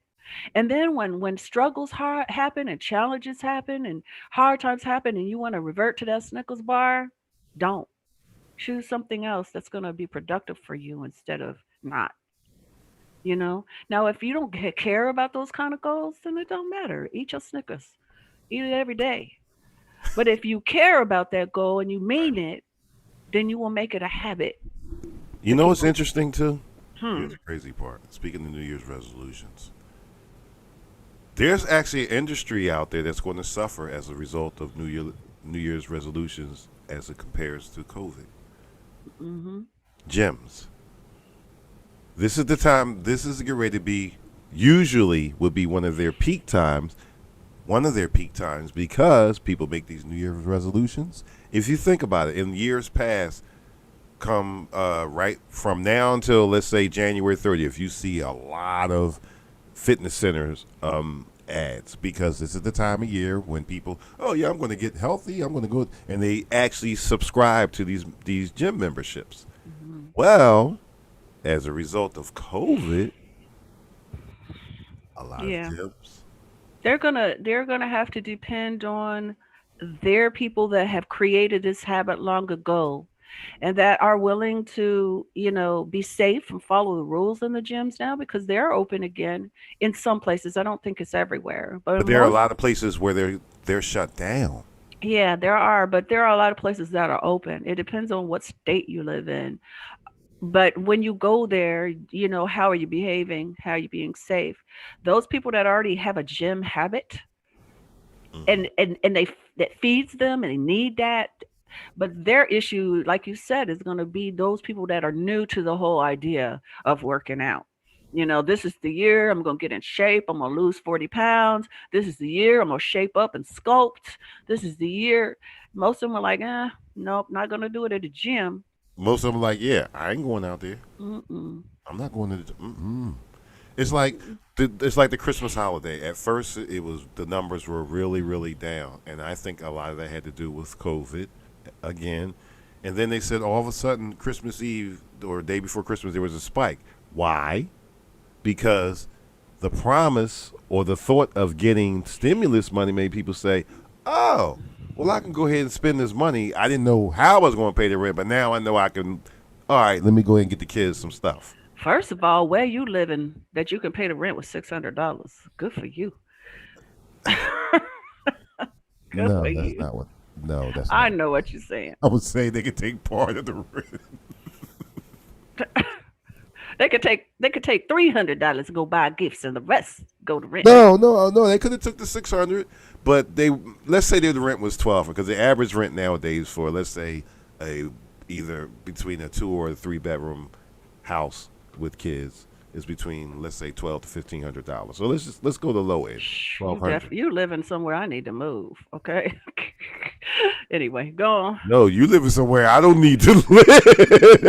And then when struggles happen and challenges happen and hard times happen and you want to revert to that Snickers bar, don't. Choose something else that's going to be productive for you instead of not, you know? Now, if you don't care about those kind of goals, then it don't matter. Eat your Snickers. Eat it every day. But if you care about that goal and you mean it, then you will make it a habit You to know keep what's on. interesting too? Hmm. Here's the crazy part. Speaking of New Year's resolutions, there's actually an industry out there that's going to suffer as a result of New Year's resolutions as it compares to COVID. Mm-hmm. Gyms. This is the time. This is getting ready to be. Usually would be one of their peak times. One of their peak times because people make these New Year's resolutions. If you think about it, in years past, come right from now until let's say January 30th, you see a lot of fitness centers ads because this is the time of year when people, oh yeah, I'm going to get healthy, I'm going to go, and they actually subscribe to these gym memberships. Mm-hmm. Well, as a result of COVID, a lot of Yeah. gyms. They're gonna have to depend on their people that have created this habit long ago and that are willing to, be safe and follow the rules in the gyms now because they're open again in some places. I don't think it's everywhere, but in But there are a most, lot of places where they're shut down. yeah, there are, but there are a lot of places that are open. It depends on what state you live in. But when you go there, how are you behaving? How are you being safe? Those people that already have a gym habit Hmm. and that feeds them and they need that, but their issue, like you said, is going to be those people that are new to the whole idea of working out. This is the year I'm going to get in shape. I'm going to lose 40 pounds. This is the year I'm going to shape up and sculpt. This is the year. Most of them are like, nope, not going to do it at the gym. Most of them like, yeah, I ain't going out there. Mm-mm. I'm not going to. It's like the Christmas holiday. At first, it was the numbers were really really down, and I think a lot of that had to do with COVID, again. And then they said all of a sudden Christmas Eve or day before Christmas there was a spike. Why? Because the promise or the thought of getting stimulus money made people say, "Oh, well, I can go ahead and spend this money. I didn't know how I was going to pay the rent, but now I know I can. All right, let me go ahead and get the kids some stuff." First of all, where you living that you can pay the rent with $600? Good for you. Good for No, that's you. not what. No, that's I not. know what you're saying. I would say they could take part of the rent. They could take $300 and go buy gifts, and the rest go to rent. No, no, no. They could have took the 600, but they let's say the rent was 12 because the average rent nowadays for let's say a either between a 2 or 3 bedroom house with kids is between let's say 12 to $1,500. So let's go to the low end, You 1,200. you living somewhere I need to move. Okay. Anyway, go on. No, you living somewhere I don't need to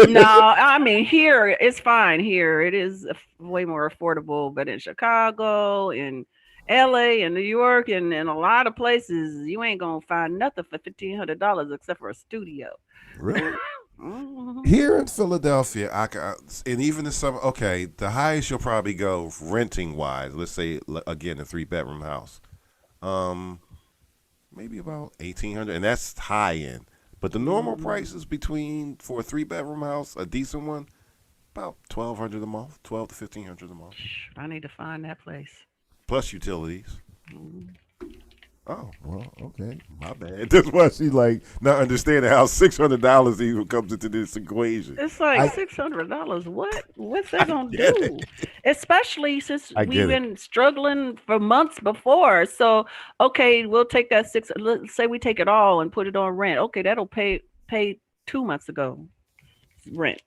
No, live. I mean here it's fine. Here it is way more affordable, but in Chicago, in LA, and New York, and in a lot of places, you ain't gonna find nothing for $1,500 except for a studio. Really? Hmm. Here in Philadelphia, and even in some, okay, the highest you'll probably go renting wise, let's say again a 3 bedroom house, um, maybe about 1,800, and that's high end. But the normal Hmm. price is between for a 3 bedroom house, a decent one, about 1,200 a month, 12 to 1,500 a month, I need to find that place. plus utilities. Mhm. Oh well, okay, my bad. That's why she like not understanding how $600 even comes into this equation. It's like I $600. What's that I gonna get do? it. Especially since I we've get it. been struggling for months before. So, okay, we'll take that six. Let's say we take it all and put it on rent. Okay, that'll pay 2 months ago rent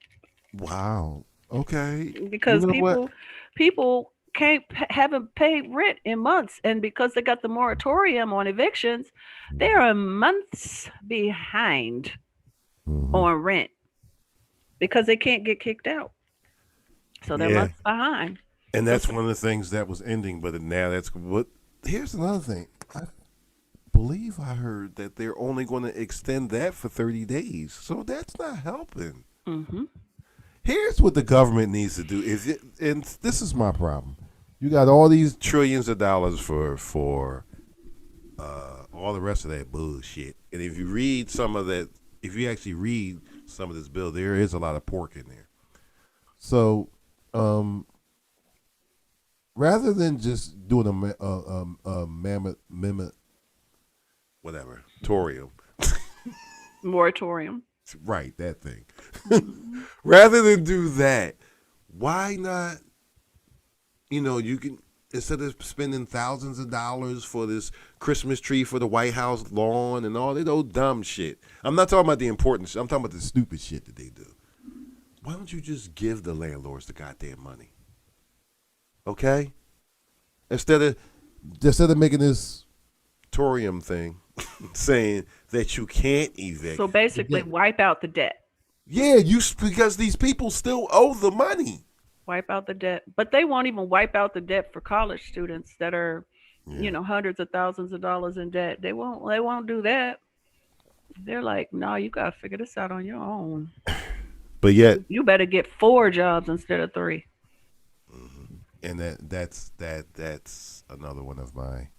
Wow. Okay. You because know what? people haven't paid rent in months, and because they got the moratorium on evictions, they are months behind Hmm. on rent because they can't get kicked out. So they're Yeah. months behind. And that's one of the things that was ending, but now that's what. Here's another thing. I believe I heard that they're only going to extend that for 30 days, so that's not helping. Mm-hmm. Here's what the government needs to do: and this is my problem. You got all these trillions of dollars for all the rest of that bullshit, and if you read some of that, if you actually read some of this bill, there is a lot of pork in there. So. Rather than just doing a mammoth, whatever, moratorium, right, that thing. Rather than do that, why not, you can, instead of spending thousands of dollars for this Christmas tree for the White House lawn and all that old dumb shit. I'm not talking about the important shit. I'm talking about the stupid shit that they do. Why don't you just give the landlords the goddamn money? Okay, instead of making this torium thing, saying that you can't evict. So basically, wipe out the debt. Yeah, because these people still owe the money. Wipe out the debt, but they won't even wipe out the debt for college students that are, hundreds of thousands of dollars in debt. They won't do that. They're like, no, you gotta figure this out on your own. But yet, you better get 4 jobs instead of 3. And that's another one of my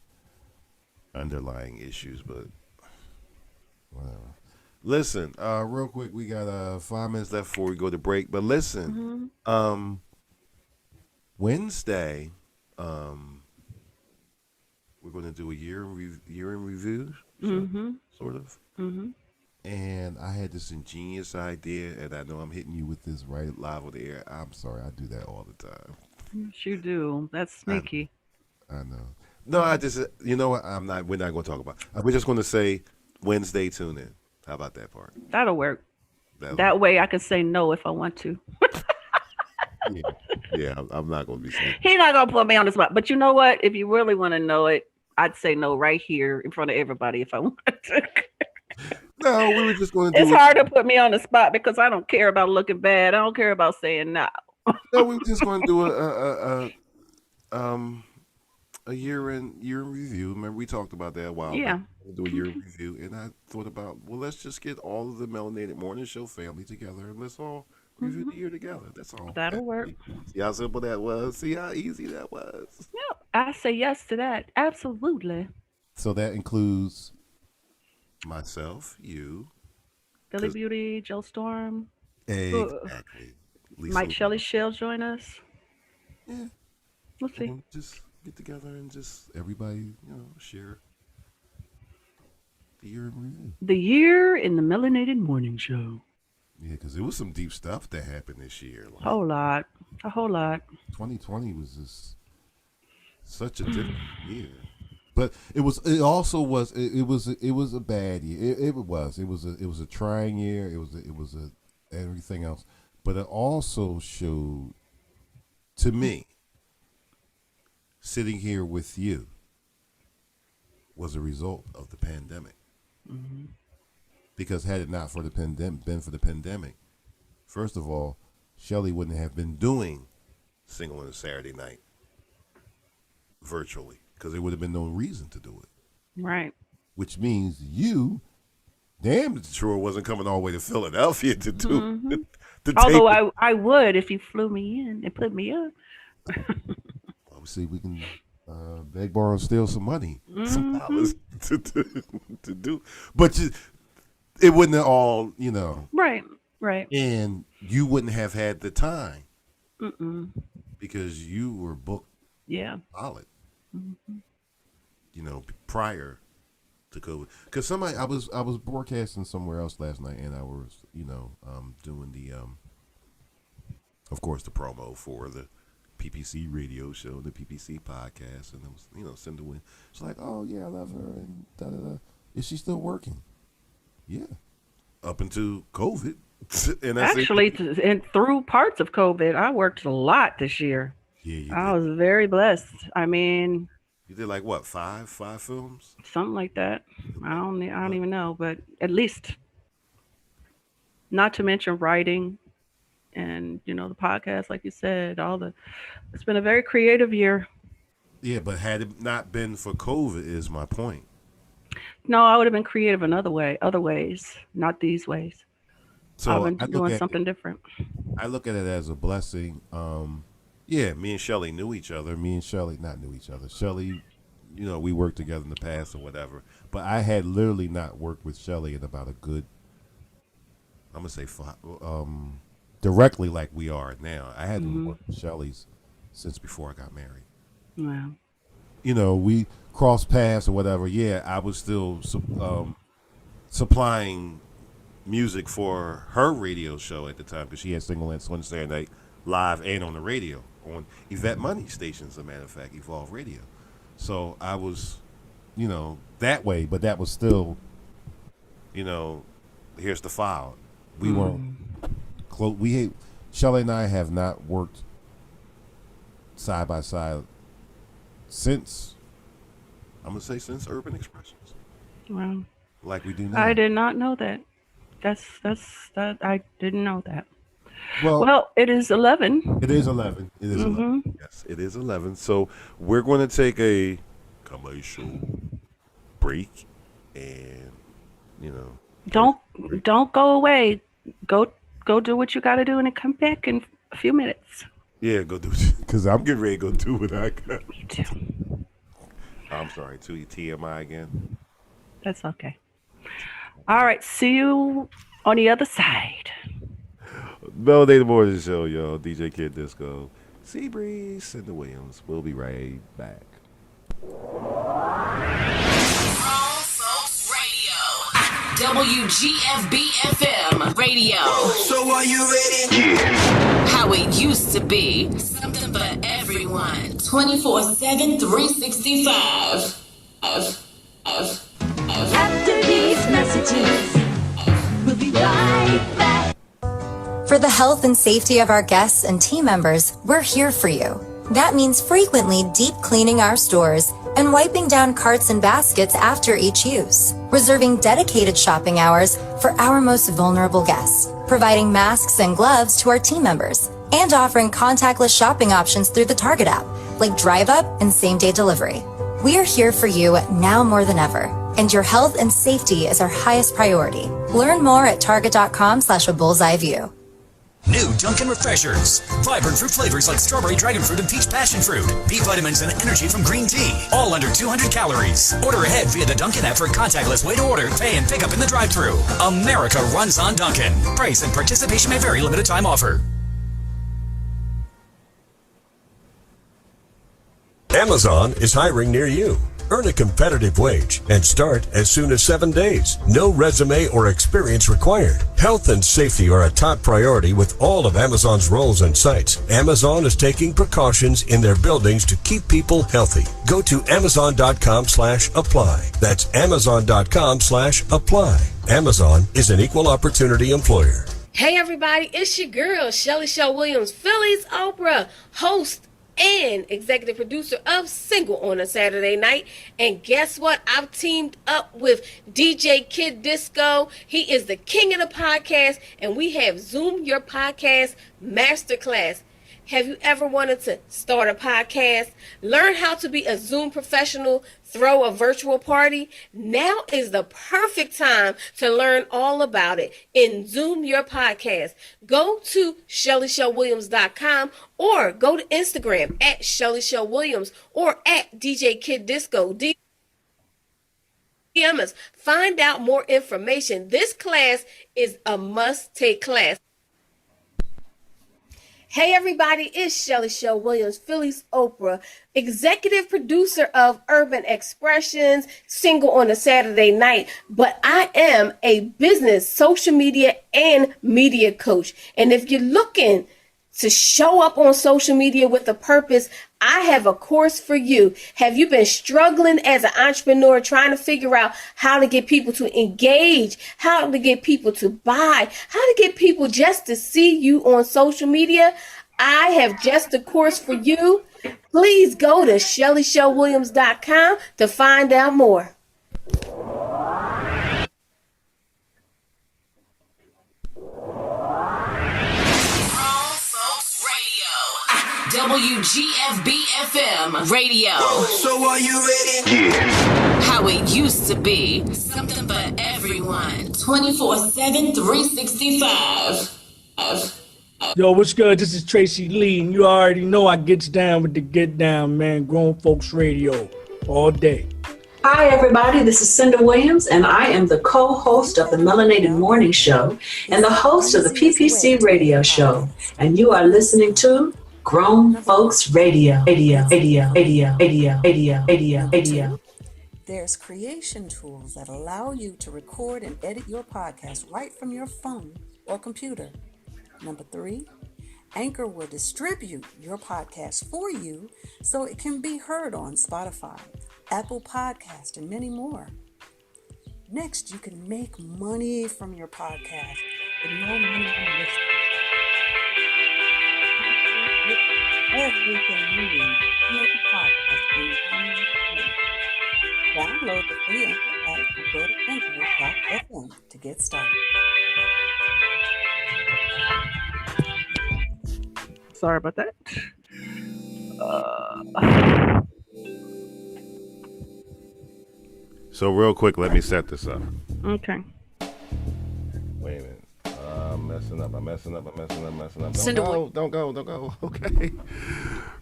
underlying issues, but whatever. Listen, real quick, we got 5 minutes left before we go to break. But listen, Wednesday, we're going to do a year in review, sort of. Mm-hmm. And I had this ingenious idea, and I know I'm hitting you with this right live on the air. I'm sorry, I do that all the time. Yes, you do. That's sneaky. I know. No, I just, you know what? We're not going to talk about it. We're just going to say Wednesday tune in. How about that part? That'll work. That way I can say no if I want to. Yeah, I'm not going to be sneaky. He's not going to put me on the spot. But you know what? If you really want to know it, I'd say no right here in front of everybody if I wanted to. No, we were just going to do It's hard to put me on the spot because I don't care about looking bad. I don't care about saying no. No, we were just going to do a year in review. Remember, we talked about that a while Yeah. back. We'll do a year in review, and I thought about, well, let's just get all of the Melanated Morning Show family together, and let's all review the year together. That's all. That'll work. See how simple that was? See how easy that was? Yeah, I say yes to that. Absolutely. So that includes myself, you, Billy Beauty, Joe Storm. Exactly. Might Shelley Shell join us? Yeah. Let's see. And just get together and just everybody, share the year in review. The year in the Melanated Morning Show. Yeah, because there was some deep stuff that happened this year. A whole lot. 2020 was just such a different year. But it was a bad year. It was a trying year. It was everything else. But it also showed to me, sitting here with you, was a result of the pandemic. Mm-hmm. Because had it not for the been for the pandemic, first of all, Shelley wouldn't have been doing Single on a Saturday Night virtually, because there would have been no reason to do it. Right. Which means you, damn sure wasn't coming all the way to Philadelphia to do. Mm-hmm. to Although I would if you flew me in and put me up. Obviously, we can beg, borrow, and steal some money, some dollars to do. But it wouldn't have all, Right. And you wouldn't have had the time. Mm-mm. Because you were booked. Yeah. Solid. Mm-hmm. Prior to COVID. Because I was broadcasting somewhere else last night, and I was, doing the, of course, the promo for the PPC radio show, the PPC podcast, and it was, CYNDA Win. It's like, oh yeah, I love her, and da da da. Is she still working? Yeah. Up until COVID. And actually, and through parts of COVID, I worked a lot this year. Yeah, I was very blessed. I mean, you did like what, five films? Something like that. I don't even know, but at least. Not to mention writing. and the podcast, like you said, it's been a very creative year. Yeah, but had it not been for COVID, is my point. No, I would have been creative in other ways, not these ways. So I've been doing something different. I look at it as a blessing. Yeah, me and Shelly knew each other. Me and Shelly not knew each other. Shelly, we worked together in the past or whatever. But I had literally not worked with Shelly in about a good, I'm gonna say, directly like we are now. I hadn't worked with Shelly's since before I got married. Wow. We crossed paths or whatever. Yeah, I was still supplying music for her radio show at the time because she had Single and Swing Saturday Night live and on the radio on Yvette Money stations, as a matter of fact, Evolve Radio. So I was, that way, but that was still, here's the file. We weren't close. Shelly and I have not worked side by side since Urban Expressions. Wow. Like we do now. I did not know that. That I didn't know that. Well, it is 11. It is 11. It is 11. Yes, it is 11. So we're going to take a commercial break, and don't go away. Go do what you got to do, and then come back in a few minutes. Yeah, go do it, because I'm getting ready to go do what I got. Me too. I'm sorry, to TMI again. That's okay. All right, see you on the other side. Melanated Morning Show, y'all. DJ Kid Disco, Seabreeze, CYNDA Williams. We'll be right back. WGFB-FM radio. So are you ready? Yeah. How it used to be. Something for everyone. 24/7, 365. After these messages, we'll be right back. For the health and safety of our guests and team members, we're here for you. That means frequently deep cleaning our stores and wiping down carts and baskets after each use, reserving dedicated shopping hours for our most vulnerable guests, providing masks and gloves to our team members, and offering contactless shopping options through the Target app, like Drive Up and same-day delivery. We are here for you now more than ever, and your health and safety is our highest priority. Learn more at target.com/a bullseye view. New Dunkin' Refreshers. Vibrant fruit flavors like strawberry, dragon fruit, and peach passion fruit. B vitamins and energy from green tea. All under 200 calories. Order ahead via the Dunkin' app for a contactless way to order, pay, and pick up in the drive-thru. America runs on Dunkin'. Price and participation may vary. Limited time offer. Amazon is hiring near you. Earn a competitive wage and start as soon as 7 days. No resume or experience required. Health and safety are a top priority with all of Amazon's roles and sites. Amazon is taking precautions in their buildings to keep people healthy. Go to amazon.com/apply. That's amazon.com/apply. Amazon is an equal opportunity employer. Hey everybody, it's your girl, Shelly Show Williams, Phillie's Oprah, host and executive producer of Single on a Saturday Night. And guess what? I've teamed up with DJ Kid Disco. He is the king of the podcast, and we have Zoom Your Podcast Masterclass. Have you ever wanted to start a podcast? Learn how to be a Zoom professional, throw a virtual party? Now is the perfect time to learn all about it in Zoom Your Podcast. Go to ShellyShowWilliams.com or go to Instagram at ShellyShowWilliams or at DJ Kid Disco. DM us. Find out more information. This class is a must-take class. Hey everybody, it's Shelly Show Williams, Phillie's Oprah, executive producer of Urban Expressions, Single on a Saturday Night, but I am a business, social media, and media coach. And if you're looking to show up on social media with a purpose, I have a course for you. Have you been struggling as an entrepreneur trying to figure out how to get people to engage, how to get people to buy, how to get people just to see you on social media? I have just a course for you. Please go to ShellyShowWilliams.com to find out more. GFB-FM radio. So are you ready? Yeah. How it used to be. Something for everyone. 24/7, 365. Yo, what's good? This is Tracy Lee, and you already know I gets down with the get down, man. Grown Folks Radio all day. Hi, everybody. This is CYNDA Williams, and I am the co-host of the Melanated Morning Show and the host of the PPC Radio Show. And you are listening to Grown Folks Radio. There's creation tools that allow you to record and edit your podcast right from your phone or computer. Number 3, Anchor will distribute your podcast for you so it can be heard on Spotify, Apple Podcast, and many more. Next, you can make money from your podcast with no minimum listeners. Everything you need to make a podcast in one place. Download the free Anchor app and go to anchor.fm to get started. Sorry about that. So real quick, let me set this up. Okay. Wait a minute. I'm messing up. CYNDA, Don't go. Okay.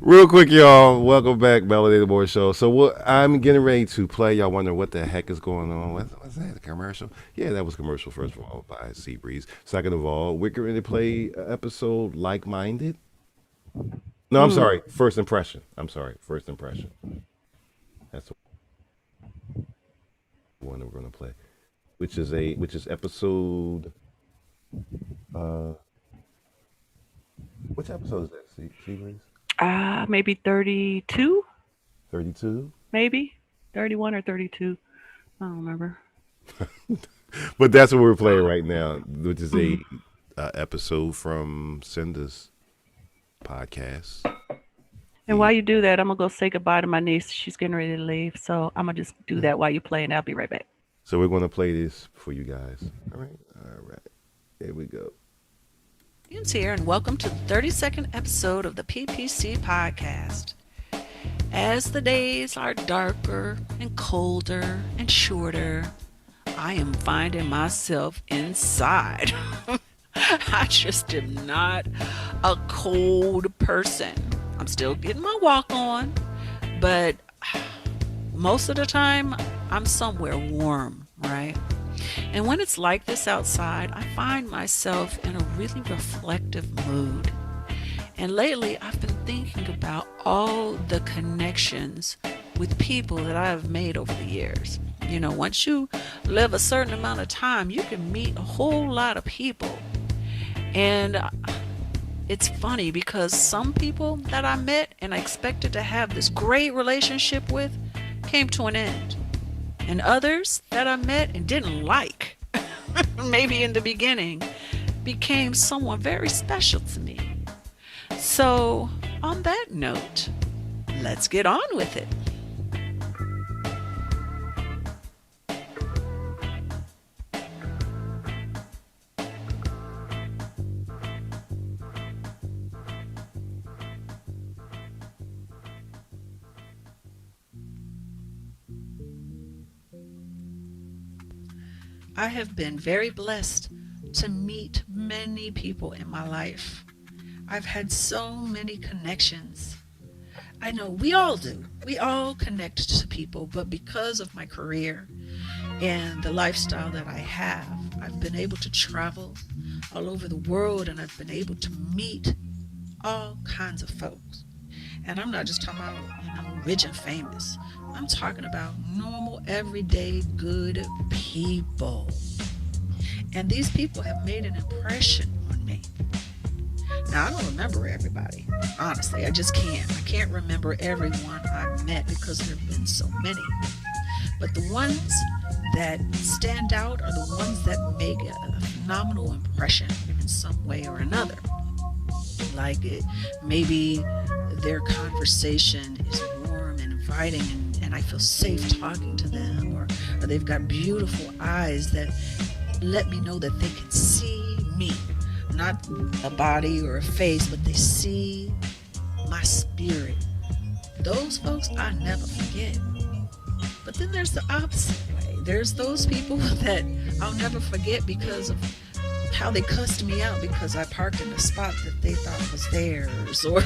Real quick, y'all. Welcome back, Melanated Morning Show. So what I'm getting ready to play. Y'all wonder what the heck is going on. What's that? A commercial? Yeah, that was a commercial, first of all, by Seabreeze. Second of all, we're going to play an episode Like-Minded. No, I'm sorry. First Impression. That's the one that we're going to play, which is episode. Which episode is that? Seabreeze? Maybe 32. 32. Maybe 31 or 32. I don't remember. But that's what we're playing right now, which is a episode from CYNDA's podcast. And while you do that, I'm gonna go say goodbye to my niece. She's getting ready to leave, so I'm gonna just do that while you play, and I'll be right back. So we're gonna play this for you guys. All right. Here we go. Ian's here, and welcome to the 32nd episode of the PPC podcast. As the days are darker and colder and shorter, I am finding myself inside. I just am not a cold person. I'm still getting my walk on, but most of the time I'm somewhere warm, right? And when it's like this outside, I find myself in a really reflective mood. And lately I've been thinking about all the connections with people that I have made over the years. You know, once you live a certain amount of time, you can meet a whole lot of people. And it's funny because some people that I met and I expected to have this great relationship with came to an end. And others that I met and didn't like, maybe in the beginning, became someone very special to me. So, on that note, let's get on with it. I have been very blessed to meet many people in my life. I've had so many connections. I know we all do. We all connect to people, but because of my career and the lifestyle that I have, I've been able to travel all over the world, and I've been able to meet all kinds of folks. And I'm not just talking about, rich and famous. I'm talking about normal, everyday, good people. And these people have made an impression on me. Now, I don't remember everybody. Honestly, I just can't. I can't remember everyone I've met because there have been so many. But the ones that stand out are the ones that make a phenomenal impression in some way or another. Like maybe their conversation is warm and inviting, and I feel safe talking to them, or they've got beautiful eyes that let me know that they can see me, not a body or a face, but they see my spirit. Those folks I never forget. But then there's the opposite way. There's those people that I'll never forget because of how they cussed me out because I parked in a spot that they thought was theirs, or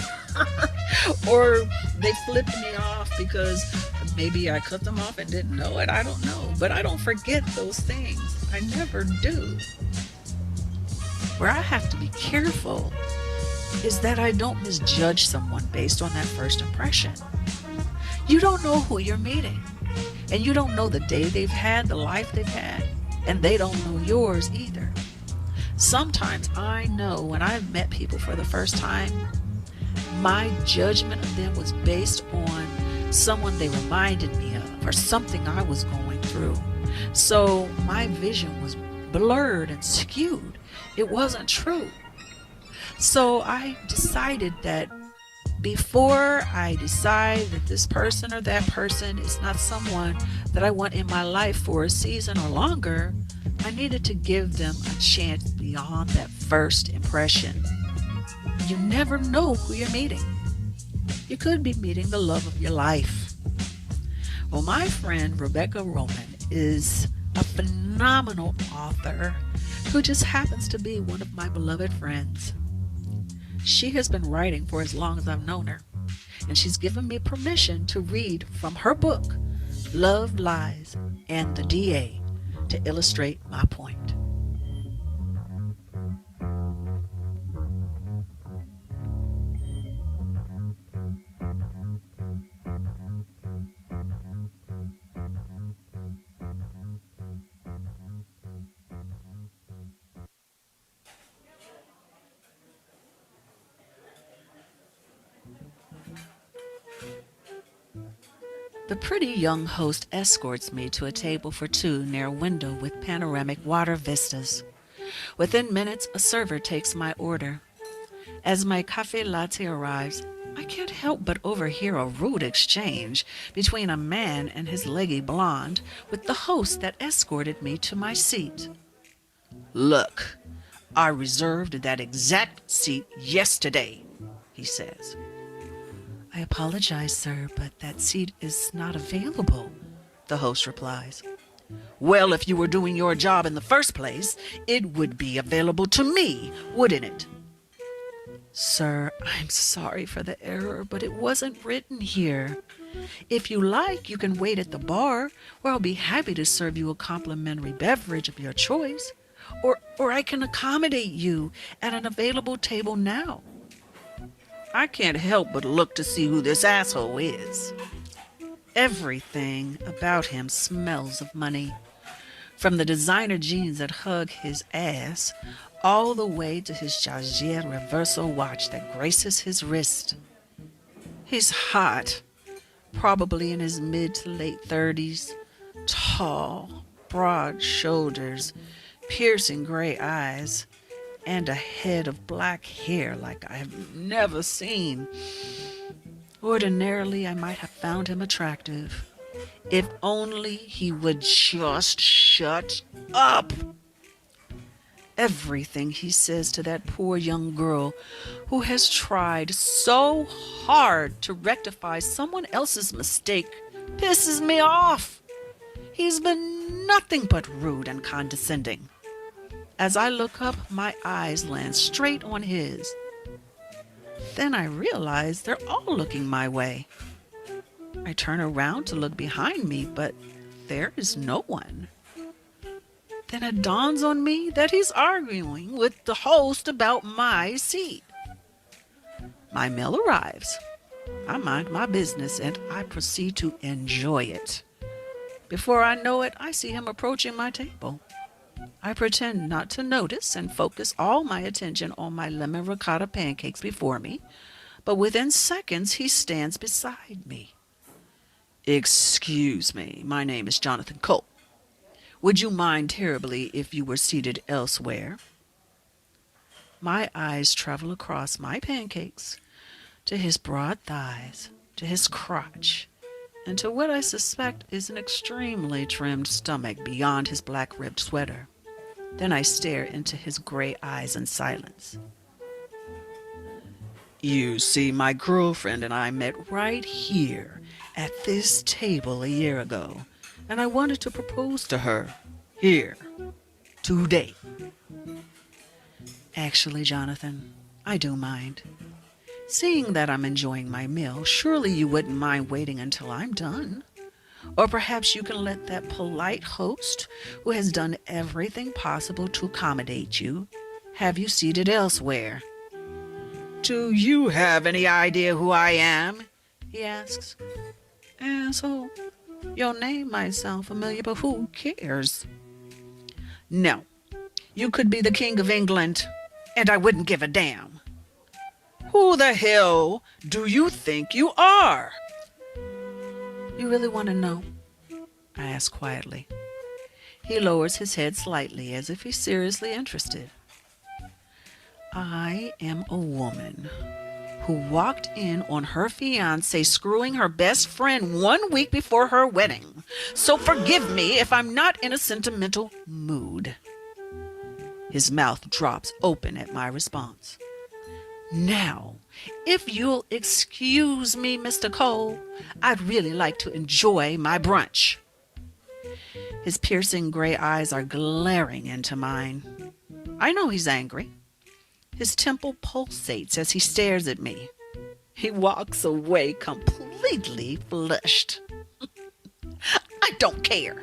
or they flipped me off because maybe I cut them off and didn't know it. I don't know, but I don't forget those things. I never do. Where I have to be careful is that I don't misjudge someone based on that first impression. You don't know who you're meeting, and you don't know the day they've had, the life they've had, and they don't know yours either. Sometimes I know when I've met people for the first time, my judgment of them was based on someone they reminded me of or something I was going through. So my vision was blurred and skewed. It wasn't true. So I decided that before I decide that this person or that person is not someone that I want in my life for a season or longer, I needed to give them a chance beyond that first impression. You never know who you're meeting. You could be meeting the love of your life. Well, my friend Rebecca Roman is a phenomenal author who just happens to be one of my beloved friends. She has been writing for as long as I've known her, and she's given me permission to read from her book, Love, Lies, and the DA, to illustrate my point. The pretty young host escorts me to a table for two near a window with panoramic water vistas. Within minutes, a server takes my order. As my cafe latte arrives, I can't help but overhear a rude exchange between a man and his leggy blonde with the host that escorted me to my seat. "Look, I reserved that exact seat yesterday," he says. "I apologize, sir, but that seat is not available," the host replies. "Well, if you were doing your job in the first place, it would be available to me, wouldn't it?" "Sir, I'm sorry for the error, but it wasn't written here. If you like, you can wait at the bar, where I'll be happy to serve you a complimentary beverage of your choice. Or I can accommodate you at an available table now." I can't help but look to see who this asshole is. Everything about him smells of money. From the designer jeans that hug his ass, all the way to his Jaeger reversal watch that graces his wrist. He's hot, probably in his mid to late 30s, tall, broad shoulders, piercing gray eyes, and a head of black hair like I have never seen. Ordinarily, I might have found him attractive, if only he would just shut up. Everything he says to that poor young girl who has tried so hard to rectify someone else's mistake pisses me off. He's been nothing but rude and condescending. As I look up, my eyes land straight on his. Then I realize they're all looking my way. I turn around to look behind me, but there is no one. Then it dawns on me that he's arguing with the host about my seat. My meal arrives. I mind my business and I proceed to enjoy it. Before I know it, I see him approaching my table. I pretend not to notice and focus all my attention on my lemon ricotta pancakes before me, but within seconds he stands beside me. "Excuse me, my name is Jonathan Cole. Would you mind terribly if you were seated elsewhere?" My eyes travel across my pancakes to his broad thighs, to his crotch, and to what I suspect is an extremely trimmed stomach beyond his black-ribbed sweater. Then I stare into his gray eyes in silence. You see, my girlfriend and I met right here at this table a year ago, and I wanted to propose to her here, today. Actually, Jonathan, I do mind. Seeing that I'm enjoying my meal, surely you wouldn't mind waiting until I'm done. Or perhaps you can let that polite host, who has done everything possible to accommodate you, have you seated elsewhere. Do you have any idea who I am? He asks. Asshole, your name might sound familiar, but who cares? No, you could be the King of England, and I wouldn't give a damn. Who the hell do you think you are? You really want to know? I ask quietly. He lowers his head slightly as if he's seriously interested. I am a woman who walked in on her fiancé screwing her best friend 1 week before her wedding. So forgive me if I'm not in a sentimental mood. His mouth drops open at my response. Now, if you'll excuse me, Mr. Cole, I'd really like to enjoy my brunch. His piercing gray eyes are glaring into mine. I know he's angry. His temple pulsates as he stares at me. He walks away completely flushed. I don't care.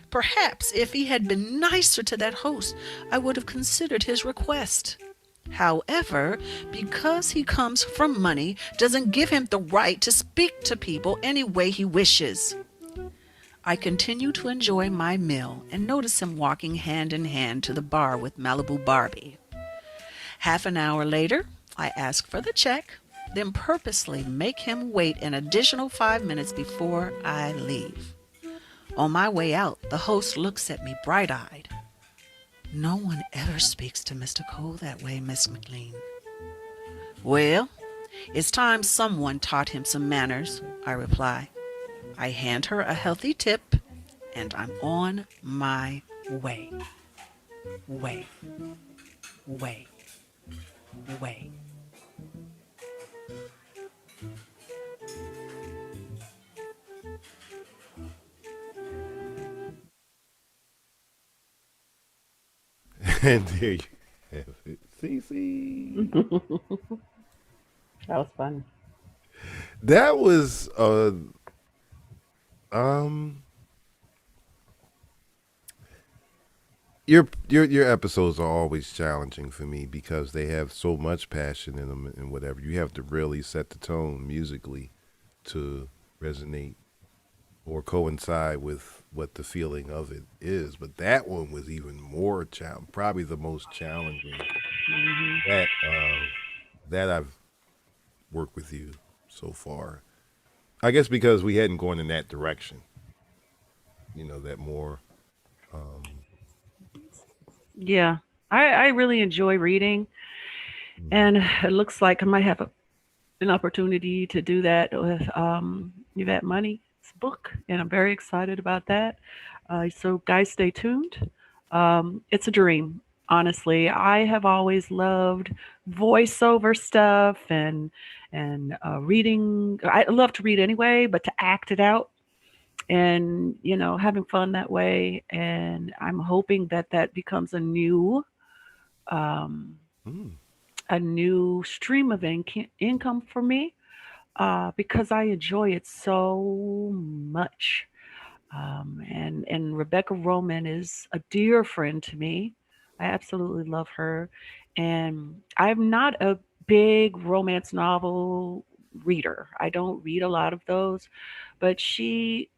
Perhaps if he had been nicer to that host, I would have considered his request. However, because he comes from money doesn't give him the right to speak to people any way he wishes. I continue to enjoy my meal and notice him walking hand in hand to the bar with Malibu Barbie. Half an hour later, I ask for the check, then purposely make him wait an additional 5 minutes before I leave. On my way out, the host looks at me bright-eyed. No one ever speaks to Mr. Cole that way, Miss McLean. Well, it's time someone taught him some manners, I reply. I hand her a healthy tip, and I'm on my way. Way. And there you have it. Cece. That was fun. That was your episodes are always challenging for me because they have so much passion in them and whatever. You have to really set the tone musically to resonate or coincide with what the feeling of it is. But that one was even more probably the most challenging that I've worked with you so far. I guess because we hadn't gone in that direction. You know, that more. Yeah, I really enjoy reading, and it looks like I might have an opportunity to do that with Yvette Money's book, and I'm very excited about that. So, guys, stay tuned. It's a dream, honestly. I have always loved voiceover stuff and reading. I love to read anyway, but to act it out and having fun that way. And I'm hoping that that becomes um, a new stream of income for me because I enjoy it so much. And Rebecca Roman is a dear friend to me. I absolutely love her, and I'm not a big romance novel reader. I don't read a lot of those, but she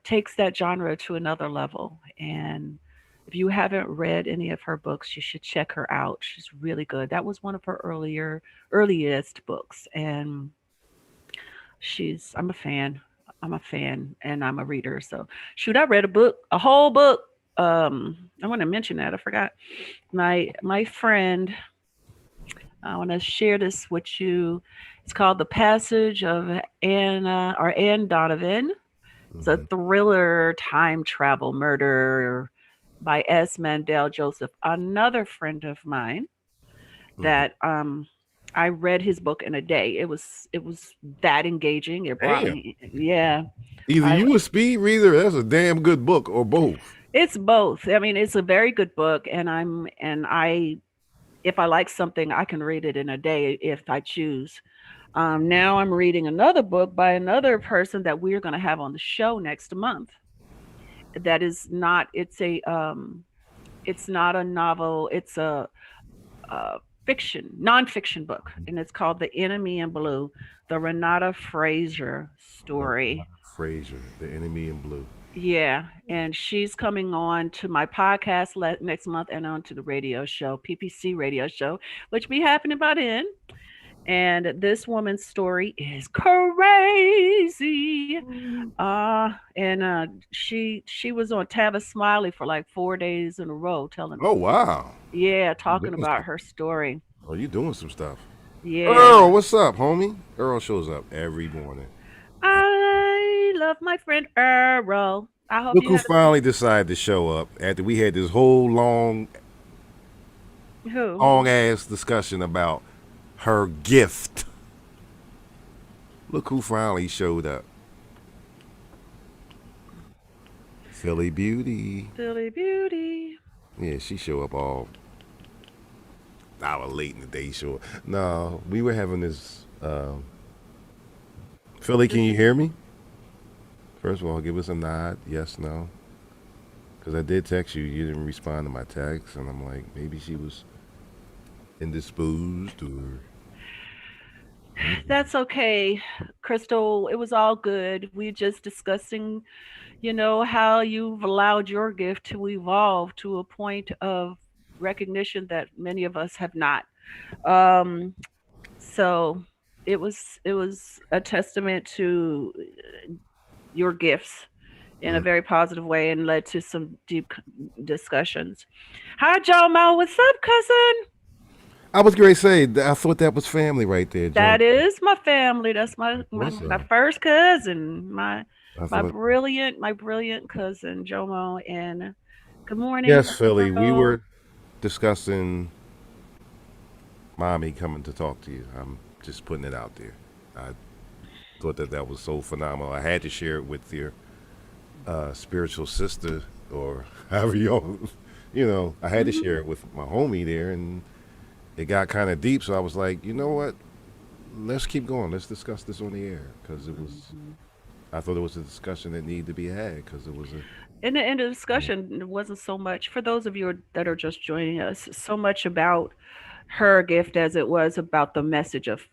takes that genre to another level. And if you haven't read any of her books, you should check her out. She's really good. That was one of her earliest books, and I'm a fan. I'm a fan and I'm a reader. So shoot, I read a whole book. I want to mention that. I forgot. My friend, I want to share this with you. It's called The Passage of Anne Donovan. It's a thriller time travel murder by S. Mandel Joseph, another friend of mine that I read his book in a day. It was that engaging. It brought Damn. me, yeah. Either I you a speed reader, or that's a damn good book, or both. It's both. I mean, it's a very good book, and I if I like something, I can read it in a day if I choose. Now I'm reading another book by another person that we're going to have on the show next month. That is not. It's not a novel. It's a fiction, nonfiction book, and it's called The Enemy in Blue, the Renata Fraser story. Fraser, The Enemy in Blue. Yeah, and she's coming on to my podcast next month and on to the radio show, PPC radio show, which be happening by then. And this woman's story is crazy. And she was on Tavis Smiley for like 4 days in a row, telling, Oh wow. yeah, talking about her story. Oh, you doing some stuff. Yeah, Earl, what's up, homie? Earl shows up every morning. I love my friend Earl. I hope Look you who had finally decided to show up after we had this whole who? long ass discussion about her gift. Look who finally showed up. Philly Beauty. Philly Beauty. Yeah, she show up all hour late in the day. Sure. No, we were having this. Philly, can you hear me? First of all, give us a nod. Yes, no. Because I did text you. You didn't respond to my text. And I'm like, maybe she was indisposed or. That's okay, Crystal. It was all good. We just discussing, how you've allowed your gift to evolve to a point of recognition that many of us have not. Um, so it was a testament to your gifts in a very positive way and led to some deep discussions. Hi, Jomo. What's up, cousin? I was going to say, I thought that was family right there, Joe. That is my family. That's my first cousin. My thought, brilliant cousin Jomo. And good morning. Yes, Philly. We were discussing mommy coming to talk to you. I'm just putting it out there. I thought that was so phenomenal. I had to share it with your spiritual sister, or however I had to share it with my homie there, and it got kind of deep. So I was like, you know what? Let's keep going. Let's discuss this on the air, because it was. I thought it was a discussion that needed to be had, because it was a. In the discussion, it wasn't so much for those of you that are just joining us. So much about her gift as it was about the message of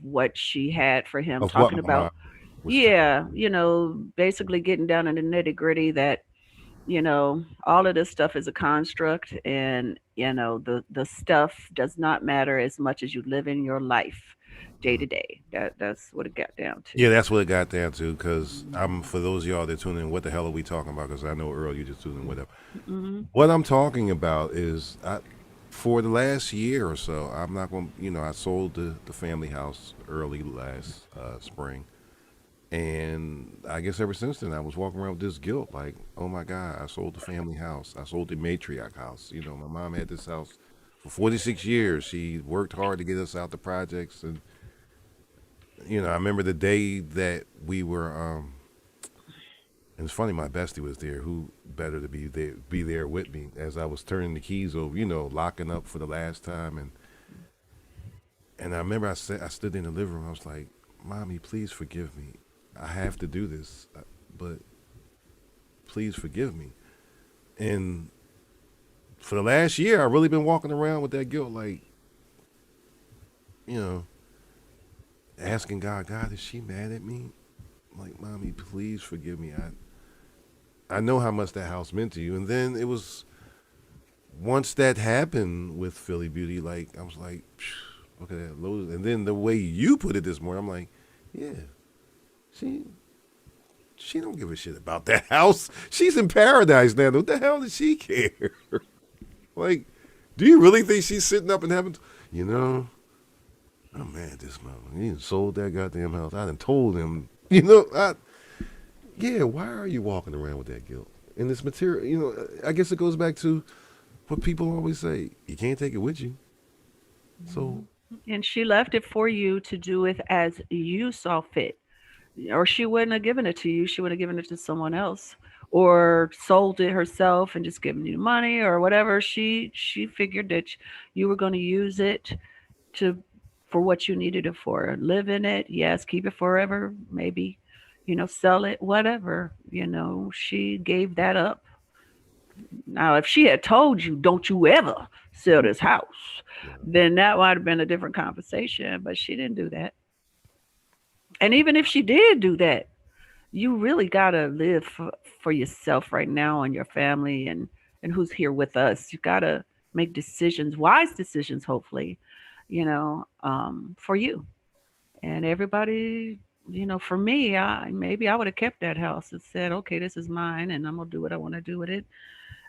what she had for him. Of Talking what my about, yeah, basically getting down in the nitty gritty that all of this stuff is a construct, and the stuff does not matter as much as you live in your life day to day. That's what it got down to. Yeah, that's what it got down to. Because I'm, for those of y'all that tune in, what the hell are we talking about? Because I know Earl, you just tuning in, whatever. What I'm talking about is, for the last year or so, I'm not going. I sold the family house early last spring. And I guess ever since then, I was walking around with this guilt, like, oh my God, I sold the family house. I sold the matriarch house. My mom had this house for 46 years. She worked hard to get us out the projects. And, I remember the day that we were, and it's funny, my bestie was there. Who better to be there with me as I was turning the keys over, locking up for the last time. And I remember I stood in the living room. I was like, Mommy, please forgive me. I have to do this, but please forgive me. And for the last year, I've really been walking around with that guilt, like, asking God, is she mad at me? Like, Mommy, please forgive me. I know how much that house meant to you. And then it was, once that happened with Philly Beauty, like, I was like, okay, that loaded. And then the way you put it this morning, I'm like, yeah. She don't give a shit about that house. She's in paradise now. What the hell does she care? Like, do you really think she's sitting up and having, I'm mad at this mother. He done sold that goddamn house. I done told him, why are you walking around with that guilt? And this material, I guess it goes back to what people always say. You can't take it with you. So And she left it for you to do it as you saw fit. Or she wouldn't have given it to you. She would have given it to someone else or sold it herself and just given you money or whatever. She figured that you were going to use it to for what you needed it for. Live in it, yes, keep it forever, maybe, sell it, whatever. She gave that up. Now, if she had told you, don't you ever sell this house, then that might have been a different conversation. But she didn't do that. And even if she did do that, you really got to live for yourself right now and your family and who's here with us. You got to make decisions, wise decisions, hopefully, for you. And everybody, for me, maybe I would have kept that house and said, okay, this is mine and I'm going to do what I want to do with it.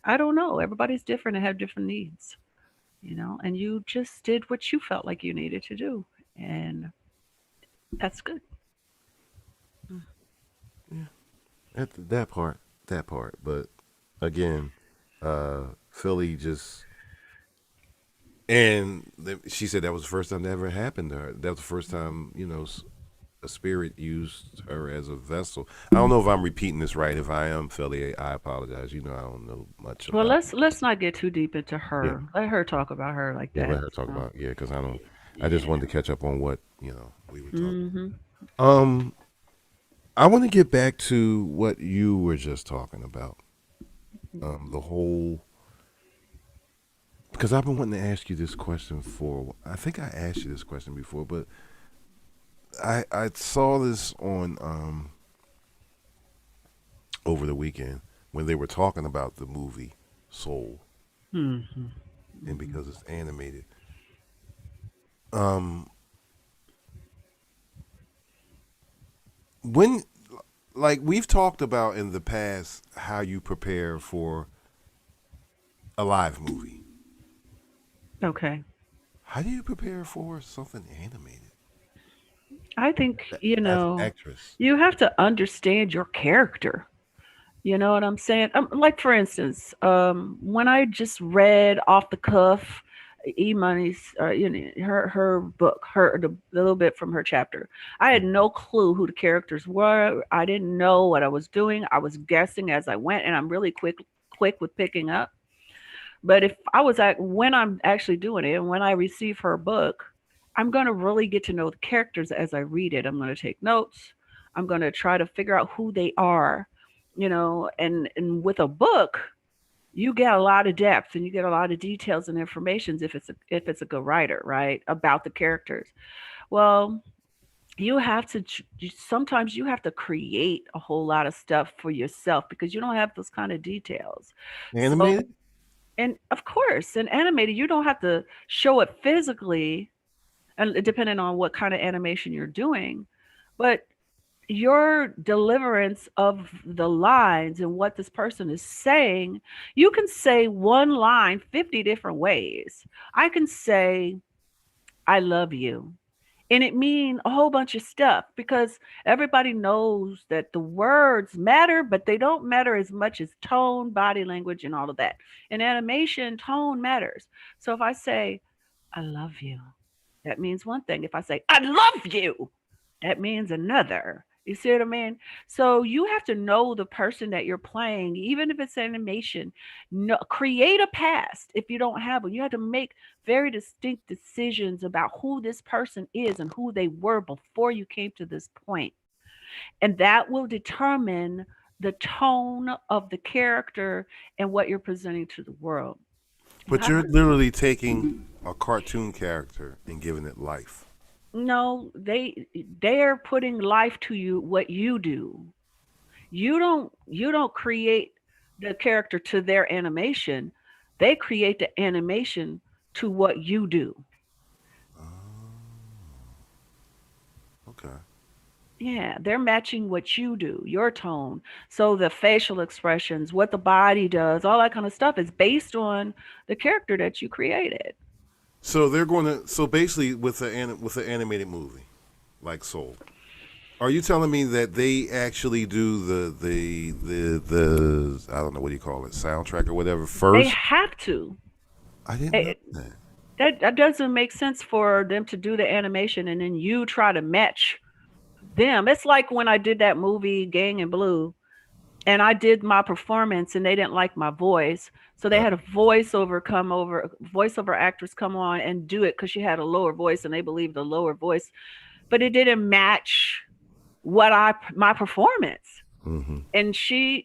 I don't know. Everybody's different and have different needs, and you just did what you felt like you needed to do. And that's good. Yeah. That part. But again, Philly just, and she said that was the first time that ever happened to her. That was the first time, a spirit used her as a vessel. I don't know if I'm repeating this right. If I am, Philly, I apologize. I don't know much Well, about. let's not get too deep into Yeah, her. Let her talk about her like yeah. Let that. her talk So, about because I don't. I just yeah. wanted to catch up on what we were talking. Hmm. Um, I want to get back to what you were just talking about. The whole, because I've been wanting to ask you this question for. I think I asked you this question before, but I saw this on over the weekend when they were talking about the movie Soul, Hmm. and because it's animated. Um, when like we've talked about in the past how you prepare for a live movie. Okay. How do you prepare for something animated I think, as an actress? you have to understand your character. You know what I'm saying? Like for instance, when I just read off the cuff E Money's, her book, the little bit from her chapter, I had no clue who the characters were. I didn't know what I was doing. I was guessing as I went, and I'm really quick with picking up. But if I was at when I'm actually doing it and when I receive her book, I'm going to really get to know the characters as I read it. I'm going to take notes. I'm going to try to figure out who they are, and with a book, you get a lot of depth and you get a lot of details and information if it's a good writer, right, about the characters. Well, you have to sometimes you have to create a whole lot of stuff for yourself because you don't have those kind of details. So, Animated? and of course, in animated, you don't have to show it physically, and depending on what kind of animation you're doing, but your deliverance of the lines and what this person is saying, you can say one line 50 different ways. I can say, I love you. And it mean a whole bunch of stuff because everybody knows that the words matter, but they don't matter as much as tone, body language, and all of that. In animation, tone matters. So if I say, I love you, that means one thing. If I say, I love you, that means another. You see what I mean? So you have to know the person that you're playing, even if it's animation. No, create a past if you don't have one. You have to make very distinct decisions about who this person is and who they were before you came to this point. And that will determine the tone of the character and what you're presenting to the world. You But have you're to literally taking a cartoon character and giving it life. no, they're putting life to you what you do. You don't create the character to their animation. They create the animation to what you do. Okay. Yeah, they're matching what you do, your tone. So the facial expressions, what the body does, all that kind of stuff is based on the character that you created. So they're going to. So basically, with the animated movie, like Soul, are you telling me that they actually do the I don't know what do you call it, soundtrack or whatever They first? have to. I didn't know Eh, that. that doesn't make sense for them to do the animation and then you try to match them. It's like when I did that movie Gang in Blue and I did my performance and they didn't like my voice. So they had a voiceover actress come on and do it because she had a lower voice and they believed a lower voice, but it didn't match my performance. Mm-hmm. And she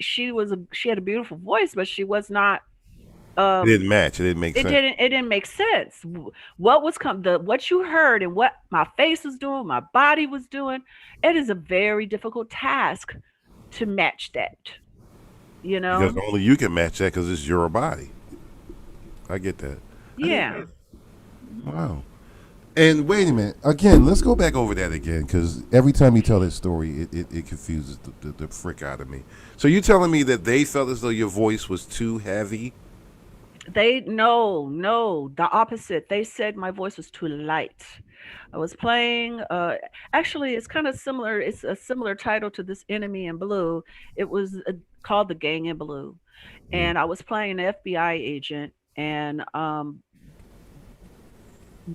had a beautiful voice, but she was not. It didn't match. It didn't make sense. It didn't make sense. What you heard and what my face was doing, my body was doing. It is a very difficult task to match that. You know, because only you can match that because it's your body. I get that. Yeah. Wow. And wait a minute. Again, let's go back over that again because every time you tell that story, it confuses the frick out of me. So you're telling me that they felt as though your voice was too heavy? No, the opposite. They said my voice was too light. I was playing, actually, it's kind of similar. It's a similar title to this Enemy in Blue. It was called The Gang in Blue. And I was playing an FBI agent. And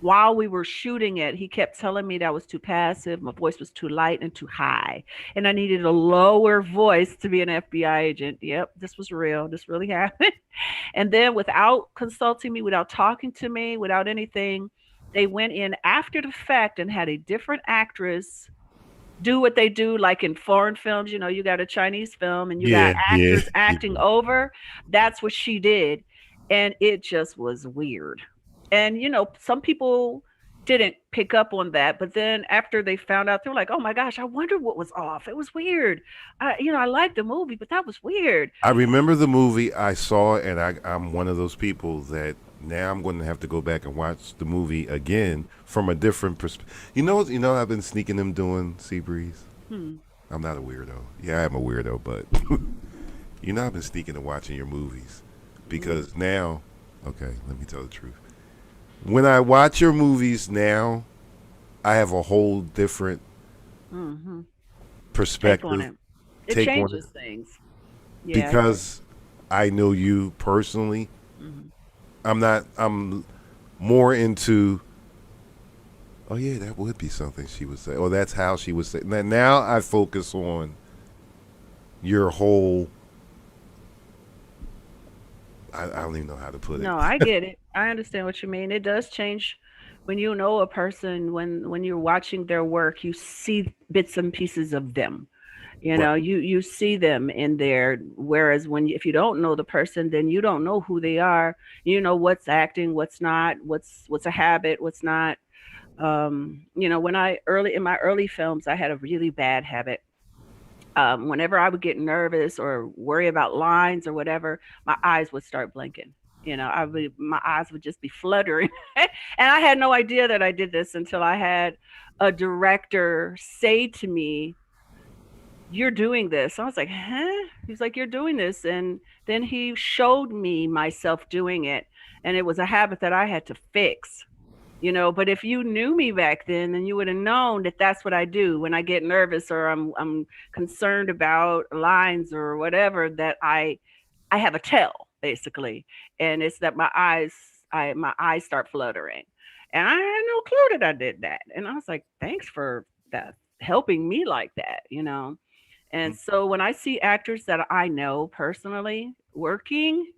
while we were shooting it, he kept telling me that I was too passive, my voice was too light and too high, and I needed a lower voice to be an FBI agent. Yep, this was real. This really happened. And then, without consulting me, without talking to me, without anything, they went in after the fact and had a different actress do what they do, like in foreign films. You know, you got a Chinese film and you got actors acting over. That's what she did, and it just was weird. And some people didn't pick up on that, but then after they found out, they were like, "Oh my gosh, I wonder what was off. It was weird. I liked the movie, but that was weird." I remember the movie I saw, and I'm one of those people that now I'm going to have to go back and watch the movie again from a different perspective. I've been sneaking them doing Seabreeze. I'm not a weirdo. Yeah, I am a weirdo, but I've been sneaking and watching your movies because now, okay, let me tell the truth. When I watch your movies now, I have a whole different perspective. Take on it. It changes things. Yeah, because I know you personally. I'm more into, oh yeah, that would be something she would say. Oh, that's how she would say. Now I focus on your whole, I don't even know how to put it. No, I get it. I understand what you mean. It does change when you know a person, when you're watching their work, you see bits and pieces of them. You see them in there. Whereas if you don't know the person, then you don't know who they are. You know what's acting, what's not, what's a habit, what's not. When in my early films, I had a really bad habit. Whenever I would get nervous or worry about lines or whatever, my eyes would start blinking. My eyes would just be fluttering. And I had no idea that I did this until I had a director say to me, "You're doing this." I was like, "Huh?" He's like, "You're doing this." And then he showed me myself doing it. And it was a habit that I had to fix. But if you knew me back then you would have known that that's what I do when I get nervous or I'm concerned about lines or whatever, that I have a tell basically, and it's that my eyes start fluttering, and I had no clue that I did that, and I was like, "Thanks for that, helping me like that." And so when I see actors that I know personally working,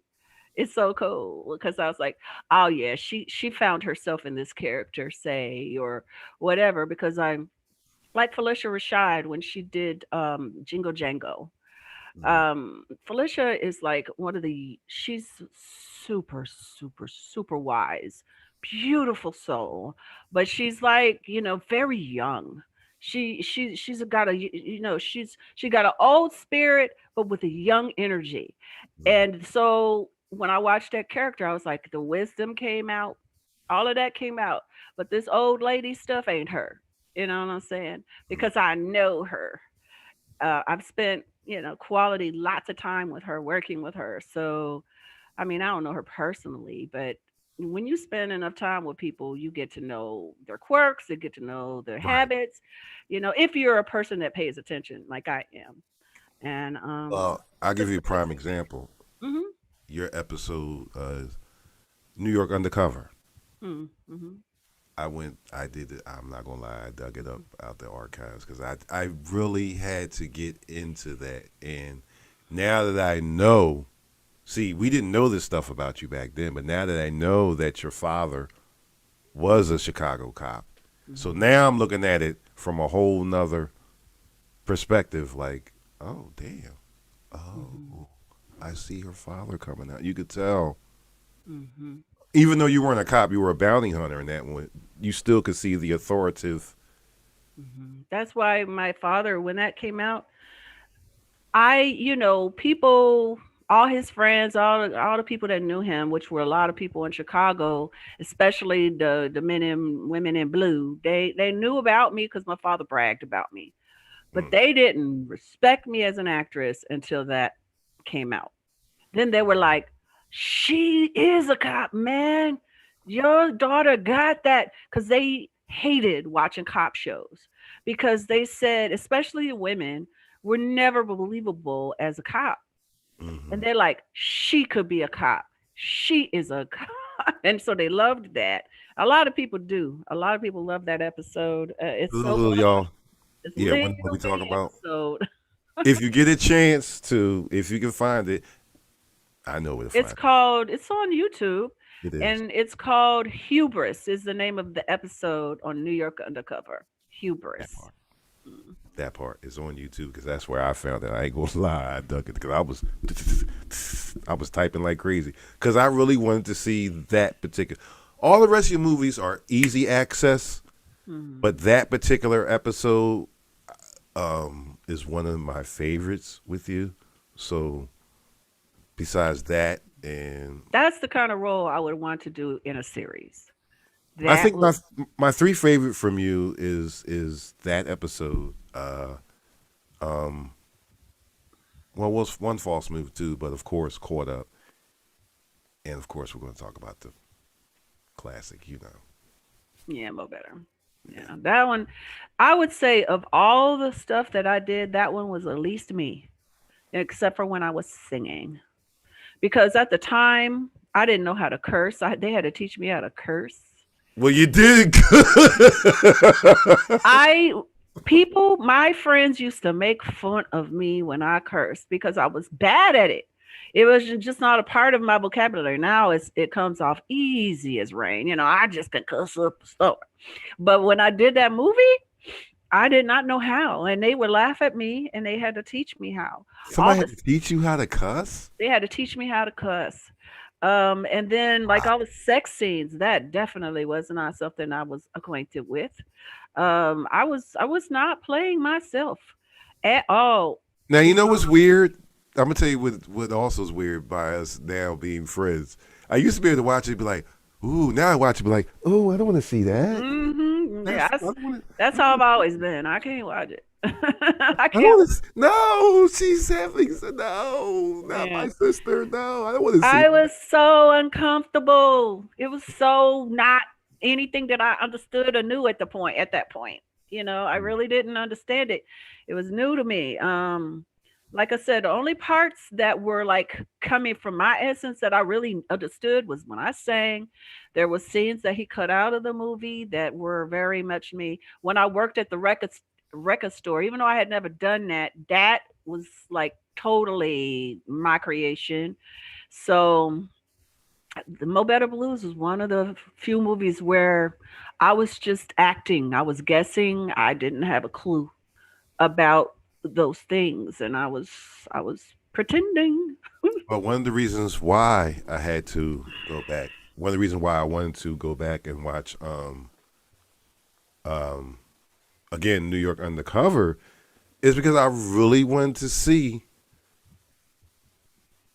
it's so cool because I was like, "Oh yeah, she found herself in this character, say, or whatever." Because I'm like Felicia Rashad when she did Jingle Jango. Felicia is like she's super, super, super wise, beautiful soul, but she's like, very young. She's got she got an old spirit, but with a young energy. And so when I watched that character, I was like, the wisdom came out, all of that came out, but this old lady stuff ain't her. You know what I'm saying? Because I know her. I've spent, quality lots of time with her, working with her. So, I mean, I don't know her personally, but when you spend enough time with people, you get to know their quirks, you get to know their habits, if you're a person that pays attention like I am. And I'll give you a prime example. Mm-hmm. Your episode, New York Undercover. Mm-hmm. I did it. I'm not gonna lie. I dug it up out the archives because I really had to get into that. And now that I know, see, we didn't know this stuff about you back then, but now that I know that your father was a Chicago cop, so now I'm looking at it from a whole nother perspective. Like, oh damn, oh, I see her father coming out. You could tell. Mm-hmm. Even though you weren't a cop, you were a bounty hunter in that one. You still could see the authoritative. That's why my father, when that came out, people, all his friends, all the people that knew him, which were a lot of people in Chicago, especially the men and women in blue, they knew about me because my father bragged about me, but they didn't respect me as an actress until that came out. Then they were like, "She is a cop, man. Your daughter got that," because they hated watching cop shows because they said, especially the women, were never believable as a cop. And they're like, "She could be a cop. She is a cop." And so they loved that. A lot of people do. A lot of people love that episode. It's so Y'all, it's yeah, little when we talking bitty about? episode. If you get a chance to, if you can find it, I know where to find It's on YouTube, it. It is. and it's called Hubris is the name of the episode on New York Undercover. That Hubris. part. That part is on YouTube because that's where I found it. I ain't gonna lie, I dug it because I was typing like crazy because I really wanted to see that particular. All the rest of your movies are easy access, but that particular episode is one of my favorites with you. So besides that, and That's the kind of role I would want to do in a series. I That think would my three favorite from you is that episode. Well, was one false move too, but of course caught up, and of course we're going to talk about the classic. Yeah, more better. Yeah, that one, I would say of all the stuff that I did, that one was the least me, except for when I was singing. Because at the time, I didn't know how to curse. They had to teach me how to curse. Well, you did. I my friends used to make fun of me when I cursed because I was bad at it. It was just not a part of my vocabulary. Now it comes off easy as rain. I just can cuss up a storm. But when I did that movie, I did not know how, and they would laugh at me, and they had to teach me how. All Somebody had this, to teach you how to cuss. they had to teach me how to cuss. And then like all the sex scenes, that definitely was not something I was acquainted with. I was not playing myself at all. Now you know what's weird. I'm gonna tell you what also is weird by us now being friends. I used to be able to watch it and be like, "Ooh," now I watch it and be like, "Oh, I don't want to see that." Yeah, that's how I've always been. I can't watch it. I I don't can't. want to. No, she's having. No, not my Man, sister. No, I don't want to see. I was so uncomfortable. It was so not anything that I understood or knew at that point. I really didn't understand it. It was new to me. Like I said, the only parts that were like coming from my essence that I really understood was when I sang. There was scenes that he cut out of the movie that were very much me. When I worked at the record store, even though I had never done that, that was like totally my creation. So the Mo Better Blues was one of the few movies where I was just acting. I was guessing. I didn't have a clue about those things, and I was pretending. But one of the reasons why I had to go back, one of the reasons why I wanted to go back and watch, again, New York Undercover, is because I really wanted to see,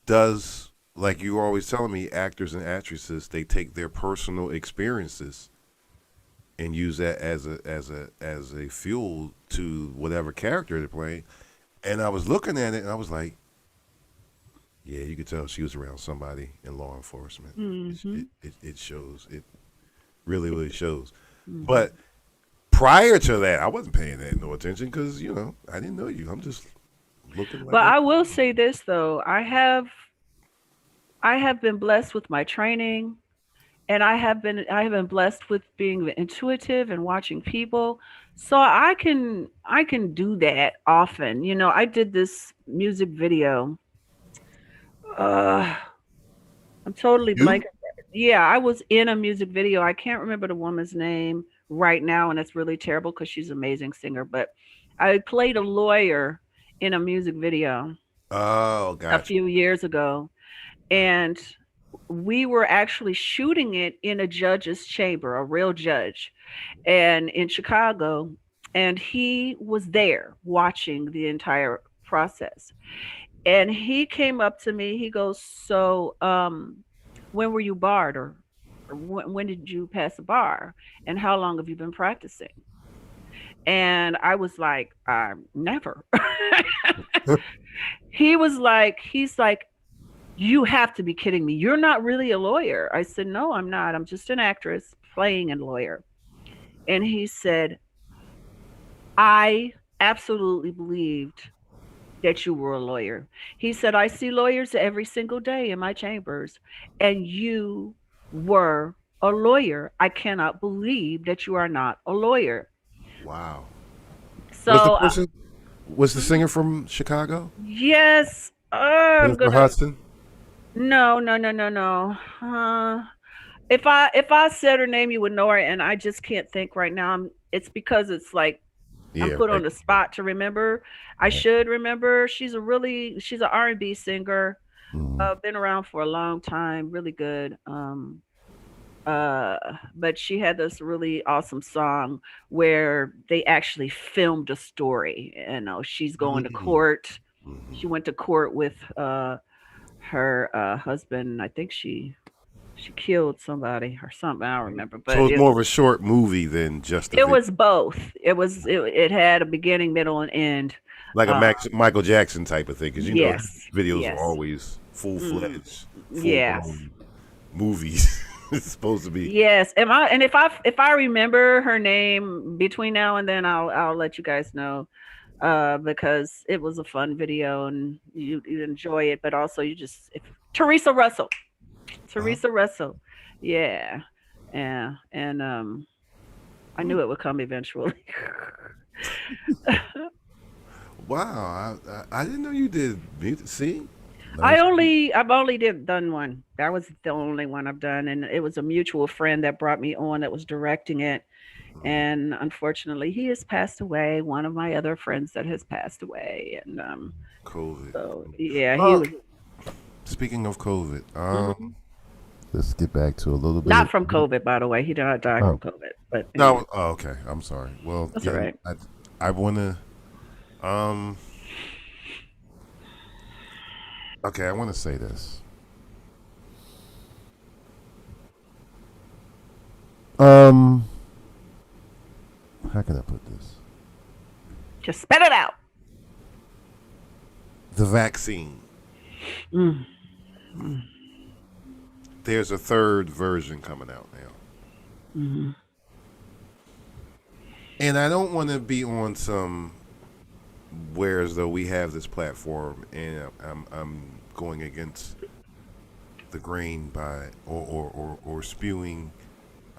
does, like you were always telling me, actors and actresses, they take their personal experiences and use that as a fuel to whatever character they're playing. And I was looking at it and I was like, yeah, you could tell she was around somebody in law enforcement. Mm-hmm. It shows. It really, really shows. Mm-hmm. But prior to that, I wasn't paying that no attention because, I didn't know you. I'm just looking like But that. I will say this though, I have been blessed with my training, and I have been blessed with being intuitive and watching people. So I can do that often. I did this music video. Uh I'm totally You? blanking. Yeah, I was in a music video. I can't remember the woman's name right now, and it's really terrible because she's an amazing singer. But I played a lawyer in a music video Oh, a gotcha. few years ago, and we were actually shooting it in a judge's chamber, a real judge, and in Chicago, and he was there watching the entire process. And he came up to me. He goes, "So, when were you barred, or when did you pass the bar, and how long have you been practicing?" And I was like, Never." He's like, "You have to be kidding me. You're not really a lawyer." I said, "No, I'm not. I'm just an actress playing a lawyer." And he said, "I absolutely believed that you were a lawyer." He said, "I see lawyers every single day in my chambers, and you were a lawyer. I cannot believe that you are not a lawyer." Wow. Was the So, person was the mhm. singer from Chicago? Yes, I'm Jennifer gonna. Hudson? No, no, no, no, no. If I said her name, you would know her, and I just can't think right now. It's because it's like I'm Yeah, put on right. the spot to remember. I Right. should remember. She's an R&B singer. Mhm. Been around for a long time, really good. Uh, but she had this really awesome song where they actually filmed a story. She's going to Mm. court. Mhm. She went to court with her husband. I think she killed somebody or something. I don't remember, So but it's more of a short movie than just a it video, was both. It had a beginning, middle, and end. like a Uh, Michael Jackson type of thing, because his yes, videos are yes, always full hmm fledged, full yes. blown movies. It's supposed to be. Yes, and if I remember her name between now and then, I'll let you guys know. Because it was a fun video and you enjoy it, but also you just if Teresa Russell, Uh, Teresa Russell, yeah, yeah, and I knew it would come eventually. wow, I didn't know you did music. See, learn I something. only I've only done one. That was the only one I've done, and it was a mutual friend that brought me on that was directing it. And unfortunately, he has passed away. One of my other friends that has passed away, and COVID. so yeah, he Oh, was. speaking of COVID, Mhm. let's get back to a little Not bit. from COVID, by the way. He did not die from Oh COVID, but anyway, no. Oh, okay. I'm sorry. Well, that's all yeah, right. I wanna. Um. Okay, I want to say this. Um. How can I put this? Just spit it out. The vaccine. Mm. Mm. There's a third version coming out now, Mm-hmm. and I don't want to be on some where as though we have this platform and I'm going against the grain by or spewing,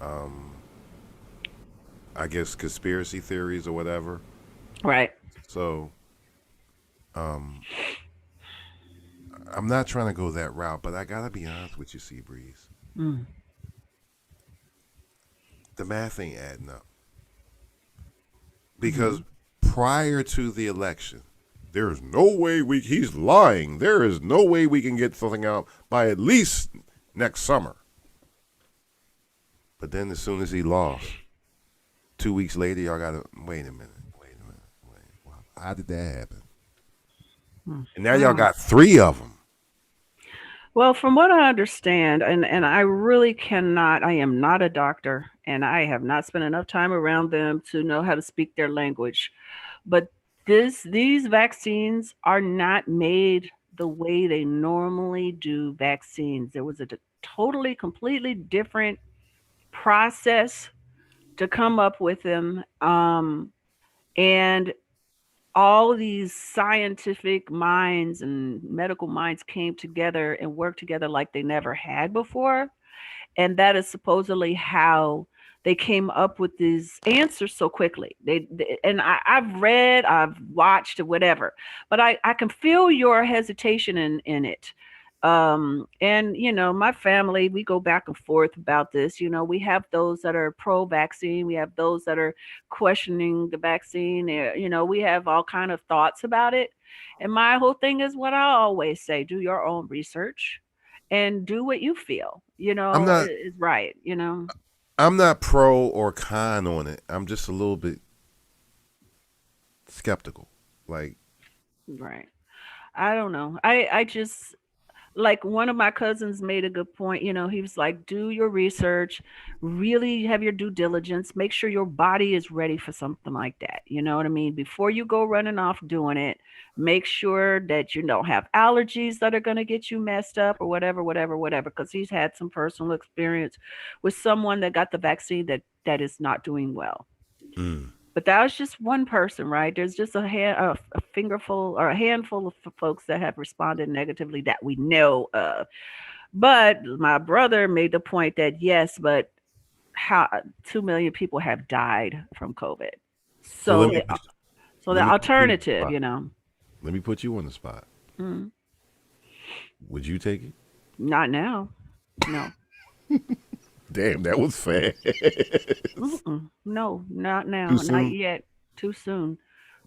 um, I guess conspiracy theories or whatever. Right. So um, I'm not trying to go that route, but I gotta be honest with you, Seabreeze. Mm. The math ain't adding up Mm-hmm. because prior to the election, there's no way he's lying. There is no way we can get something out by at least next summer. But then as soon as he lost, 2 weeks later, y'all gotta wait a minute. How did that happen? Mm. And now y'all Wow. got three of them. Well, from what I understand, and I really cannot, I am not a doctor, and I have not spent enough time around them to know how to speak their language. But these vaccines are not made the way they normally do vaccines. There was a totally, completely different process to come up with them. And all these scientific minds and medical minds came together and worked together like they never had before. And that is supposedly how they came up with these answers so quickly. And I've read, I've watched, or whatever, but I can feel your hesitation in it. And my family, we go back and forth about this. We have those that are pro-vaccine, we have those that are questioning the vaccine. We have all kind of thoughts about it. And my whole thing is what I always say: do your own research and do what you feel I'm not is right. I'm not pro or con on it. I'm just a little bit skeptical. Like, Right. I don't know. I just, like, one of my cousins made a good point. He was like, do your research, really have your due diligence, make sure your body is ready for something like that. You know what I mean? Before you go running off doing it, make sure that you don't have allergies that are going to get you messed up or whatever, whatever, whatever. Because he's had some personal experience with someone that got the vaccine that is not doing well. But that was just one person, right? There's just a fingerful or a handful of folks that have responded negatively that we know of. But my brother made the point that yes, but how 2 million people have died from COVID. so So let me the let me put you on the alternative, spot. Let me put you on the spot. mm, Would you take it? not now. No. Damn, that was fast. No, not now, Too not soon. yet. Too soon.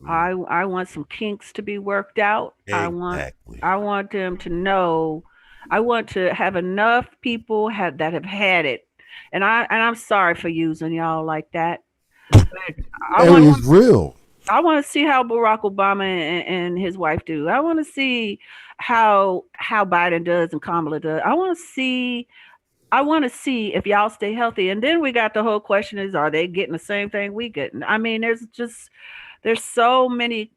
I want some kinks to be worked out. Exactly. I want them to know. I want to have enough people that have had it, and I'm sorry for using y'all like that. But I Hey, want it's real. I want to see how Barack Obama and his wife do. I want to see how Biden does and Kamala does. I want to see if y'all stay healthy. And then we got the whole question is, are they getting the same thing we getting? I mean, there's so many.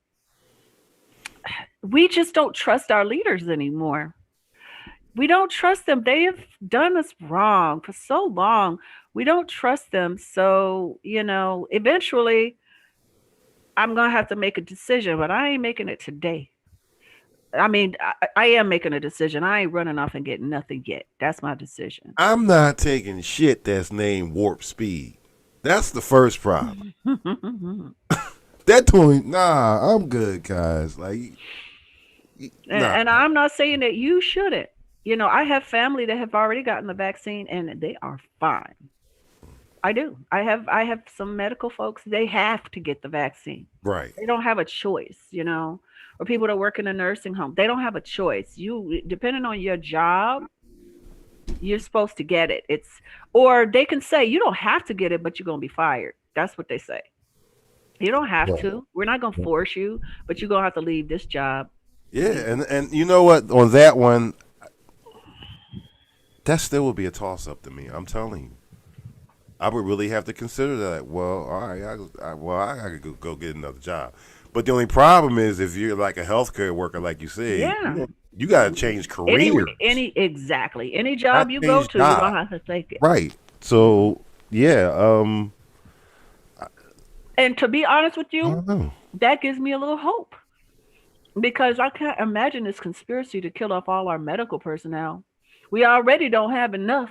We just don't trust our leaders anymore. We don't trust them. They have done us wrong for so long. We don't trust them. So, eventually I'm going to have to make a decision, but I ain't making it today. I mean, I am making a decision. I ain't running off and getting nothing yet. That's my decision. I'm not taking shit that's named warp speed. That's the first problem. That point, nah, I'm good, guys. Like, nah. And I'm not saying that you shouldn't. I have family that have already gotten the vaccine and they are fine. I do. I have some medical folks, they have to get the vaccine. Right. They don't have a choice, or people that work in a nursing home. They don't have a choice. You, depending on your job, you're supposed to get it. Or they can say you don't have to get it, but you're going to be fired. That's what they say. You don't have to. We're not going to force you, but you're going to have to leave this job. Yeah, and you know what? On that one, that still would be a toss up to me. I'm telling you, I would really have to consider that. Well, all right, I could go get another job. But the only problem is if you're like a healthcare worker, like you said, you got to change career. Exactly. Any job you go to, you're gonna have to take it. Right. So yeah. And to be honest with I you, don't know. that gives me a little hope because I can't imagine this conspiracy to kill off all our medical personnel. We already don't have enough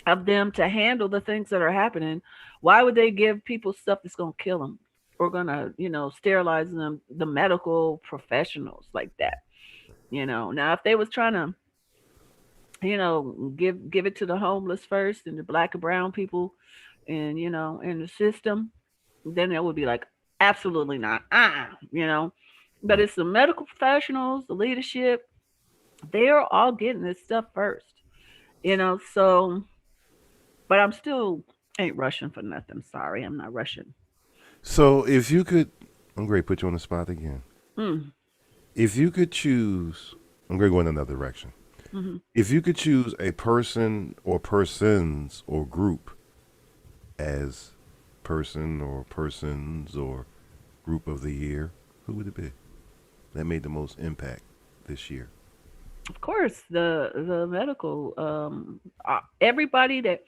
of them to handle the things that are happening. Why would they give people stuff that's going to kill them or going to, sterilize them, the medical professionals like that? Now if they was trying to, give it to the homeless first and the black and brown people and, in the system, then it would be like, absolutely not. But it's the medical professionals, the leadership, they're all getting this stuff first, so, but I'm still ain't rushing for nothing. Sorry, I'm not rushing. So if you could, I'm going to put you on the spot again. Mm. If you could choose, I'm going to go in another direction. Mm-hmm. If you could choose a person or persons or group as person or persons or group of the year, who would it be that made the most impact this year? Of course, the medical, everybody that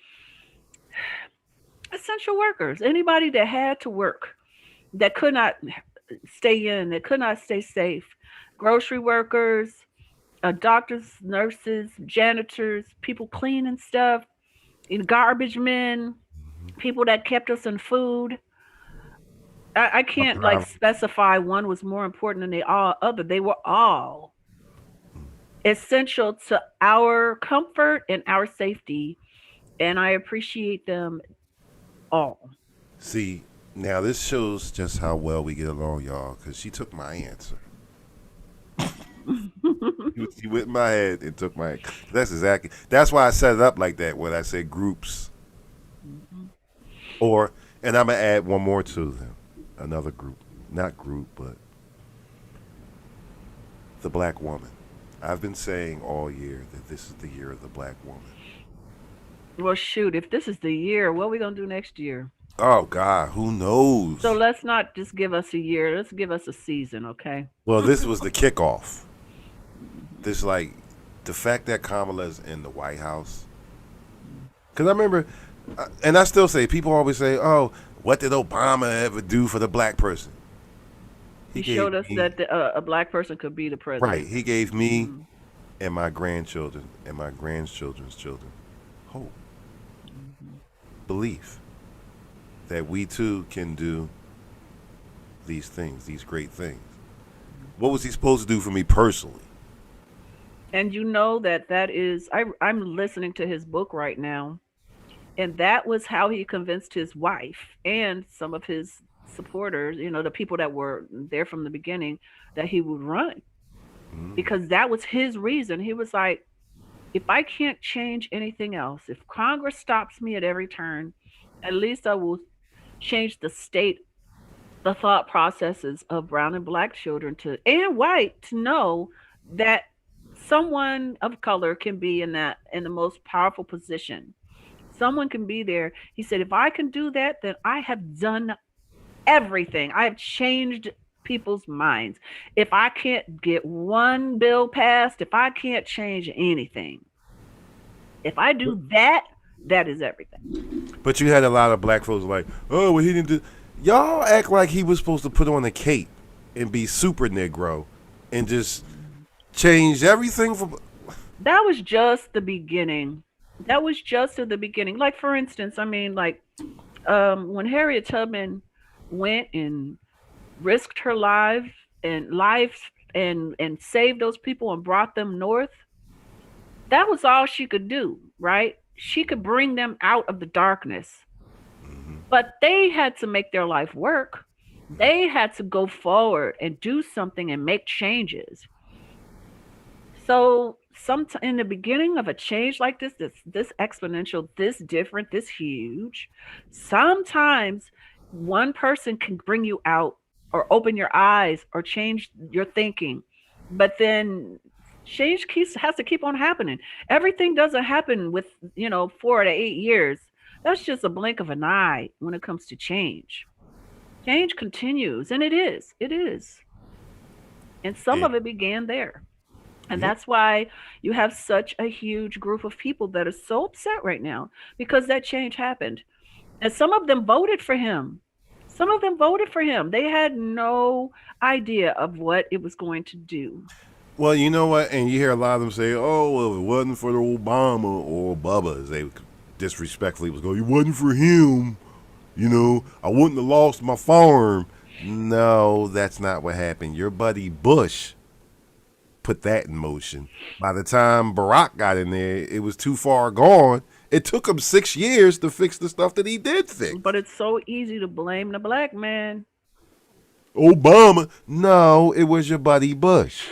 essential workers, anybody that had to work, that could not stay in, that could not stay safe, grocery workers, doctors, nurses, janitors, people cleaning stuff. garbage men, people that kept us in food. I can't like Driver. specify one was more important than the all other. They were all essential to our comfort and our safety, and I appreciate them all. See, now this shows just how well we get along, y'all, because she took my answer. She went in my head and took my. That's exactly. That's why I set it up like that when I said groups. Or, and I'm gonna add one more to them, another group, not group, but the black woman. I've been saying all year that this is the year of the black woman. Well, shoot, if this is the year, what are we gonna do next year? Oh God, who knows? So let's not just give us a year. Let's give us a season, okay? Well, this was the kickoff. This like the fact that Kamala's in the White House. Because I remember, and I still say, people always say, "Oh, what did Obama ever do for the black person?" He showed us that a black person could be the president. Right. He gave me and my grandchildren and my grandchildren's children hope, belief that we too can do these things, these great things. What was he supposed to do for me personally? And you know that is I'm listening to his book right now, and that was how he convinced his wife and some of his supporters, the people that were there from the beginning, that he would run. Because that was his reason. He was like, if I can't change anything else, if Congress stops me at every turn, at least I will change the thought processes of brown and black children and white to know that someone of color can be in the most powerful position. Someone can be there. He said, if I can do that, then I have done everything. I have changed people's minds. If I can't get one bill passed, if I can't change anything, if I do that, that is everything. But you had a lot of black folks like, oh, well, he didn't do. Y'all act like he was supposed to put on a cape and be super Negro and just change everything from. That was just the beginning. That was just at the beginning. Like, for instance, I mean, like, when Harriet Tubman went and risked her life and saved those people and brought them north, that was all she could do, right? She could bring them out of the darkness. But they had to make their life work. They had to go forward and do something and make changes. So in the beginning of a change like this exponential, this different, this huge, sometimes one person can bring you out or open your eyes or change your thinking. But then change has to keep on happening. Everything doesn't happen with, 4 to 8 years. That's just a blink of an eye when it comes to change. Change continues, and it is. And some of it began there. And that's why you have such a huge group of people that are so upset right now, because that change happened. And some of them voted for him. They had no idea of what it was going to do. Well, you know what? And you hear a lot of them say, oh, well, if it wasn't for the Obama or Bubba, as they disrespectfully was going, it wasn't for him, I wouldn't have lost my farm. No, that's not what happened. Your buddy Bush put that in motion. By the time Barack got in there, it was too far gone. It took him 6 years to fix the stuff that he did fix. But it's so easy to blame the black man. Obama. No, it was your buddy Bush.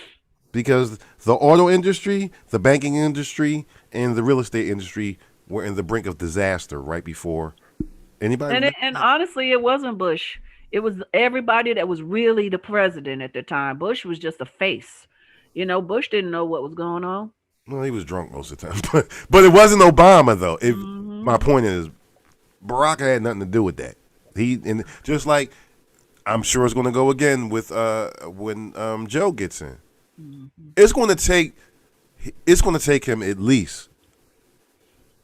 Because the auto industry, the banking industry, and the real estate industry were in the brink of disaster right before anybody. And honestly, it wasn't Bush. It was everybody that was really the president at the time. Bush was just a face. Bush didn't know what was going on. Well, he was drunk most of the time, but it wasn't Obama though. My point is, Barack had nothing to do with that. And just like I'm sure it's going to go again with when Joe gets in. It's going to take him at least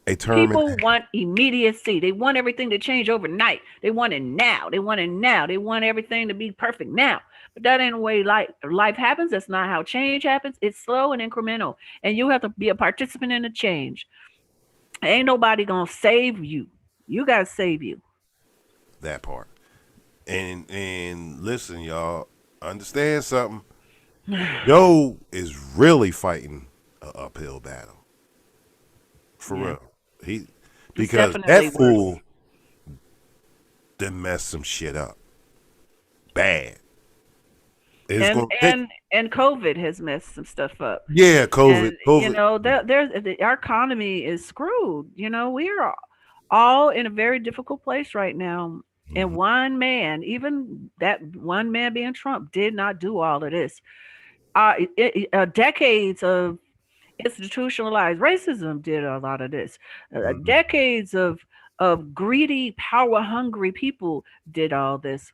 a term. People want immediacy. They want everything to change overnight. They want it now. They want everything to be perfect now. But that ain't the way life happens. That's not how change happens. It's slow and incremental. And you have to be a participant in the change. Ain't nobody gonna save you. You gotta save you. That part. And listen, y'all, understand something. Joe is really fighting an uphill battle. For real. Because that fool done messed some shit up. Bad. And COVID has messed some stuff up. Yeah, COVID. You know, our economy is screwed. You know, we are all in a very difficult place right now. Mm-hmm. And one man, even that one man being Trump, did not do all of this. Decades of institutionalized racism did a lot of this. Decades of greedy, power-hungry people did all this.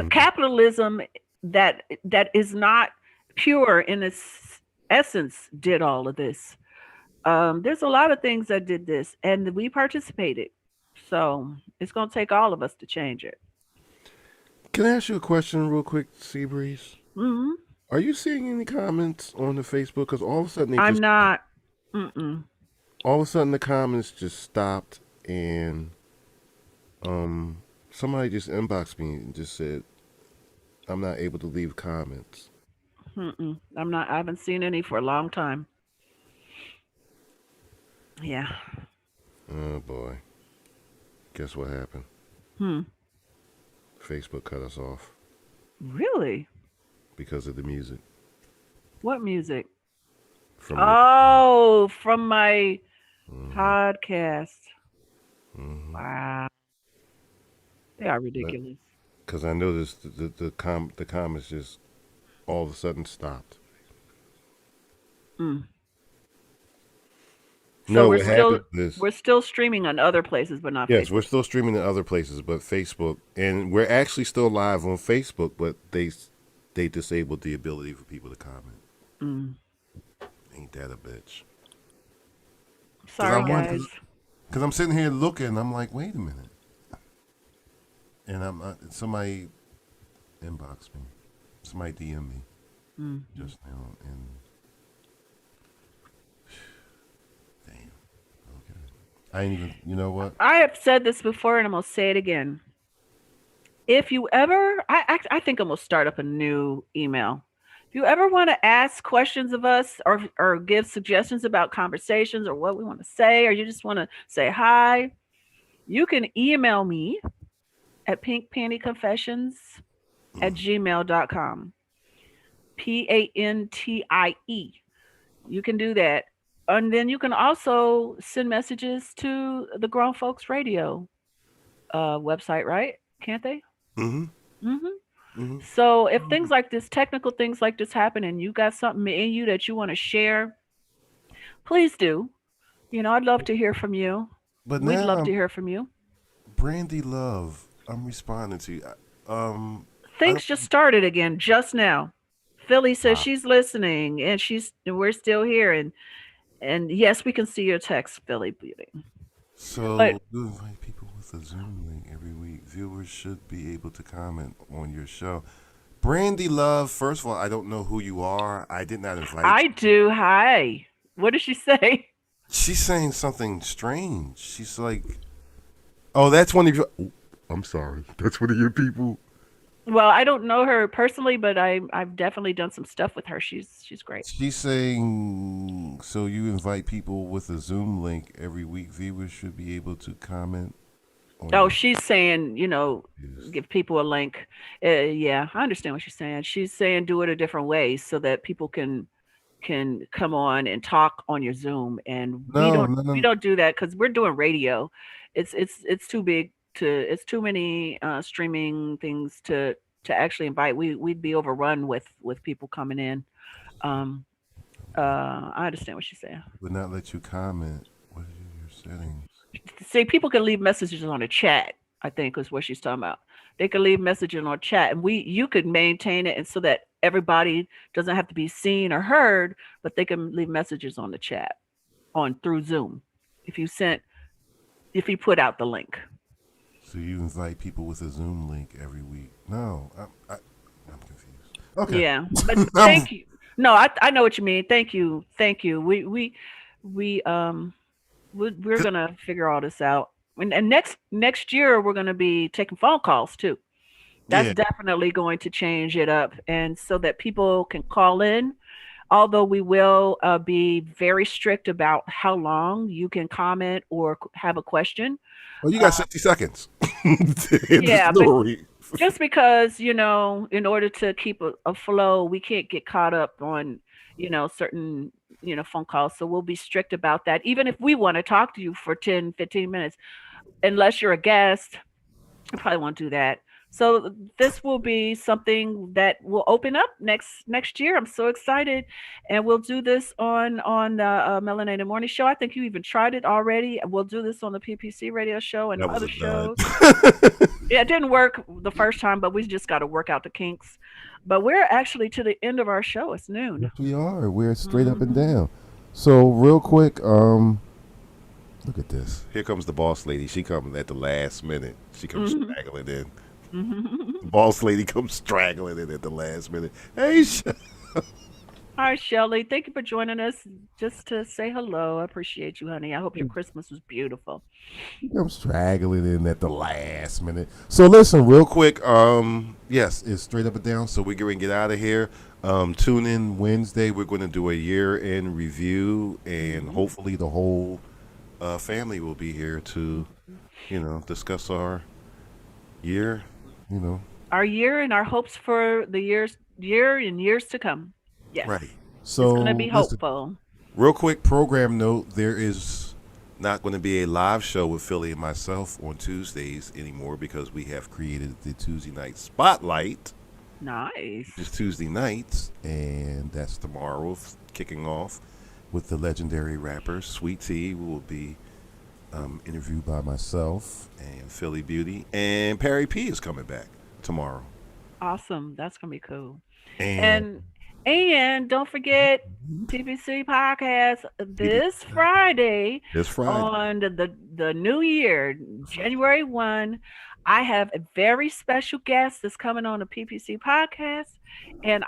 Capitalism that is not pure in its essence did all of this. There's a lot of things that did this, and we participated. So it's going to take all of us to change it. Can I ask you a question real quick, Seabreeze? Mm-hmm. Are you seeing any comments on the Facebook? Because all of a sudden I'm not. All of a sudden the comments just stopped, and somebody just inboxed me and just said, I'm not able to leave comments. I'm not. I haven't seen any for a long time. Yeah. Oh boy. Guess what happened? Facebook cut us off. Really? Because of the music. What music? From my podcast. Wow. They are ridiculous. Because I noticed the comments just all of a sudden stopped. So we're still streaming on other places, but not. Yes, Facebook. we're still streaming in other places, but Facebook, and we're actually still live on Facebook, but they disabled the ability for people to comment. Ain't that a bitch? Sorry, guys. Because I'm sitting here looking, I'm like, wait a minute, and somebody inboxed me, somebody DM me just now, and. I ain't even, you know what? I have said this before and I'm going to say it again. If you ever, I think I'm going to start up a new email. If you ever want to ask questions of us or give suggestions about conversations or what we want to say, or you just want to say hi, you can email me at pinkpantyconfessions@gmail.com. PANTIE. You can do that. And then you can also send messages to the Grown Folks Radio website, right? Can't they? So if things like this, technical things like this happen and you got something in you that you want to share, please do. You know, I'd love to hear from you. But we'd love to hear from you. Brandy Love, I'm responding to you. Things just started again just now. PHILLIE says she's listening and we're still here and yes, we can see your text, PHILLIE Beauty. So you invite people with a Zoom link every week. Viewers should be able to comment on your show. Brandy Love, first of all, I don't know who you are. I did not invite you. I do. Hi. What did she say? She's saying something strange. She's like, oh, that's one of your... Oh, I'm sorry. That's one of your people. Well, I don't know her personally, but I've definitely done some stuff with her. She's great. She's saying, so you invite people with a Zoom link every week. Viewers should be able to comment. She's saying, give people a link. Yeah, I understand what she's saying. She's saying do it a different way so that people can come on and talk on your Zoom. And we don't do that because we're doing radio. It's too big. It's too many streaming things to actually invite. We'd be overrun with people coming in. I understand what she's saying. Would not let you comment. What are your settings? See, people can leave messages on the chat, I think is what she's talking about. They can leave messages on chat and you could maintain it and so that everybody doesn't have to be seen or heard, but they can leave messages on the chat through Zoom if you put out the link. So you invite people with a Zoom link every week? No, I'm confused. Okay. Yeah, but thank you. No, I know what you mean. Thank you. We we're gonna figure all this out. And next year we're gonna be taking phone calls too. That's Yeah. definitely going to change it up, and so that people can call in. Although we will be very strict about how long you can comment or have a question. Well, you got 60 seconds. The Yeah, but story. just because, in order to keep a flow, we can't get caught up on, certain, phone calls. So we'll be strict about that. Even if we want to talk to you for 10, 15 minutes, unless you're a guest, I probably won't do that. So this will be something that will open up next year. I'm so excited, and we'll do this on the Melanated Morning Show. I think you even tried it already. We'll do this on the PPC Radio Show and That was other a dud. shows. Yeah, it didn't work the first time, but we just got to work out the kinks. But we're actually to the end of our show. It's noon. Yes, we are. We're straight up and down. So real quick, look at this. Here comes the boss lady. She comes at the last minute. She comes straggling in. The boss lady comes straggling in at the last minute. Hey, Hi, Shelly. Thank you for joining us just to say hello. I appreciate you, honey. I hope your Christmas was beautiful. she comes straggling in at the last minute. So listen, real quick. Yes, it's straight up and down. So we're going to get out of here. Tune in Wednesday. We're going to do a year-end review, and hopefully the whole family will be here to, discuss our year. Our year and our hopes for the year and years to come. Yes. Right. It's So going to be listen, hopeful. real quick program note: there is not going to be a live show with PHILLIE and myself on Tuesdays anymore because we have created the Tuesday night spotlight. Nice. It's Tuesday nights, and that's tomorrow, kicking off with the legendary rapper Sweet Tea. We will be interviewed by myself and PHILLIE BEAUTEE, and Perry P is coming back tomorrow. Awesome. That's going to be cool. And And don't forget PPC podcast this Friday. This Friday. On the new year, January 1. I have a very special guest that's coming on the PPC podcast, and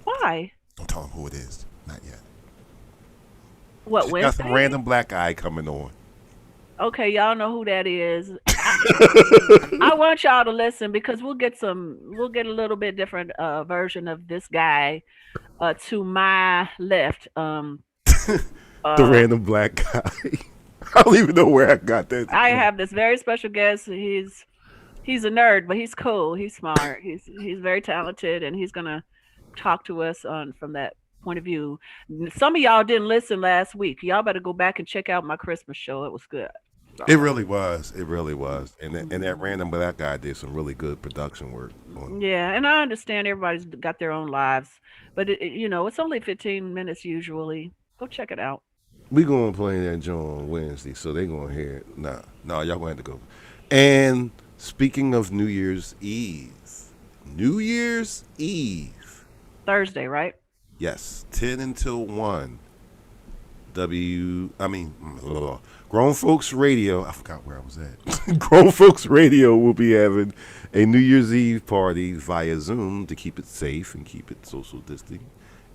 why? Don't tell him who it is. Not yet. What, Just got Wednesday? some random black guy coming on. Okay, y'all know who that is. I want y'all to listen because we'll get a little bit different version of this guy to my left. The random black guy. I don't even know where I got that. I have this very special guest. He's a nerd, but he's cool. He's smart. He's very talented, and he's gonna talk to us from that point of view. Some of y'all didn't listen last week. Y'all better go back and check out my Christmas show. It was good. It really was. It really was. And that random black guy did some really good production work. Yeah, and I understand everybody's got their own lives, but it's only 15 minutes usually. Go check it out. We gonna play that joint on Wednesday, so they gonna hear it. Nah, y'all gonna have to go. And speaking of New Year's Eve, Thursday, right? Yes, 10 until 1. Grown Folks Radio. I forgot where I was at. Grown Folks Radio will be having a New Year's Eve party via Zoom to keep it safe and keep it social distancing.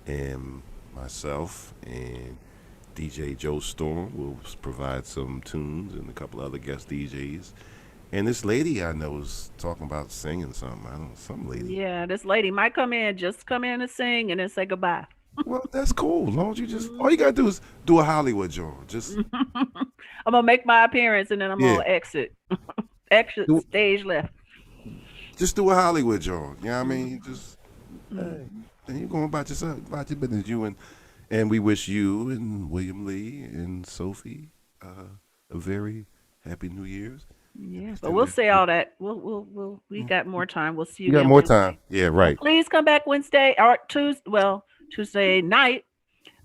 And myself and DJ Joe Storm will provide some tunes and a couple other guest DJs. And this lady I know is talking about singing something. I don't know, some lady. Yeah, this lady might come in and sing and then say goodbye. Well, that's cool. As long as you all you gotta do is do a Hollywood joint. Just I'm gonna make my appearance and then I'm gonna exit. Exit stage left. Just do a Hollywood joint. You know what I mean? Just and you're going about your business. You and we wish you and William Lee and Sophie a very happy New Year's. Yeah, but we'll say all that. We got more time. We'll see you. You got more time. Yeah, right. Please come back Wednesday or Tuesday. Well, Tuesday night,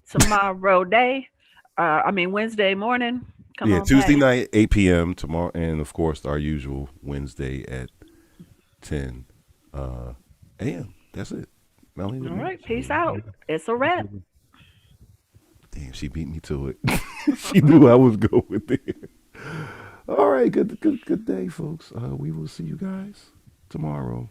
tomorrow day. Wednesday morning. Come on Tuesday back. night, 8 p.m. tomorrow, and of course our usual Wednesday at 10 a.m. That's it. Melanie. All right, peace out. It's a wrap. Damn, she beat me to it. She knew I was going there. All right, good day, folks. We will see you guys tomorrow.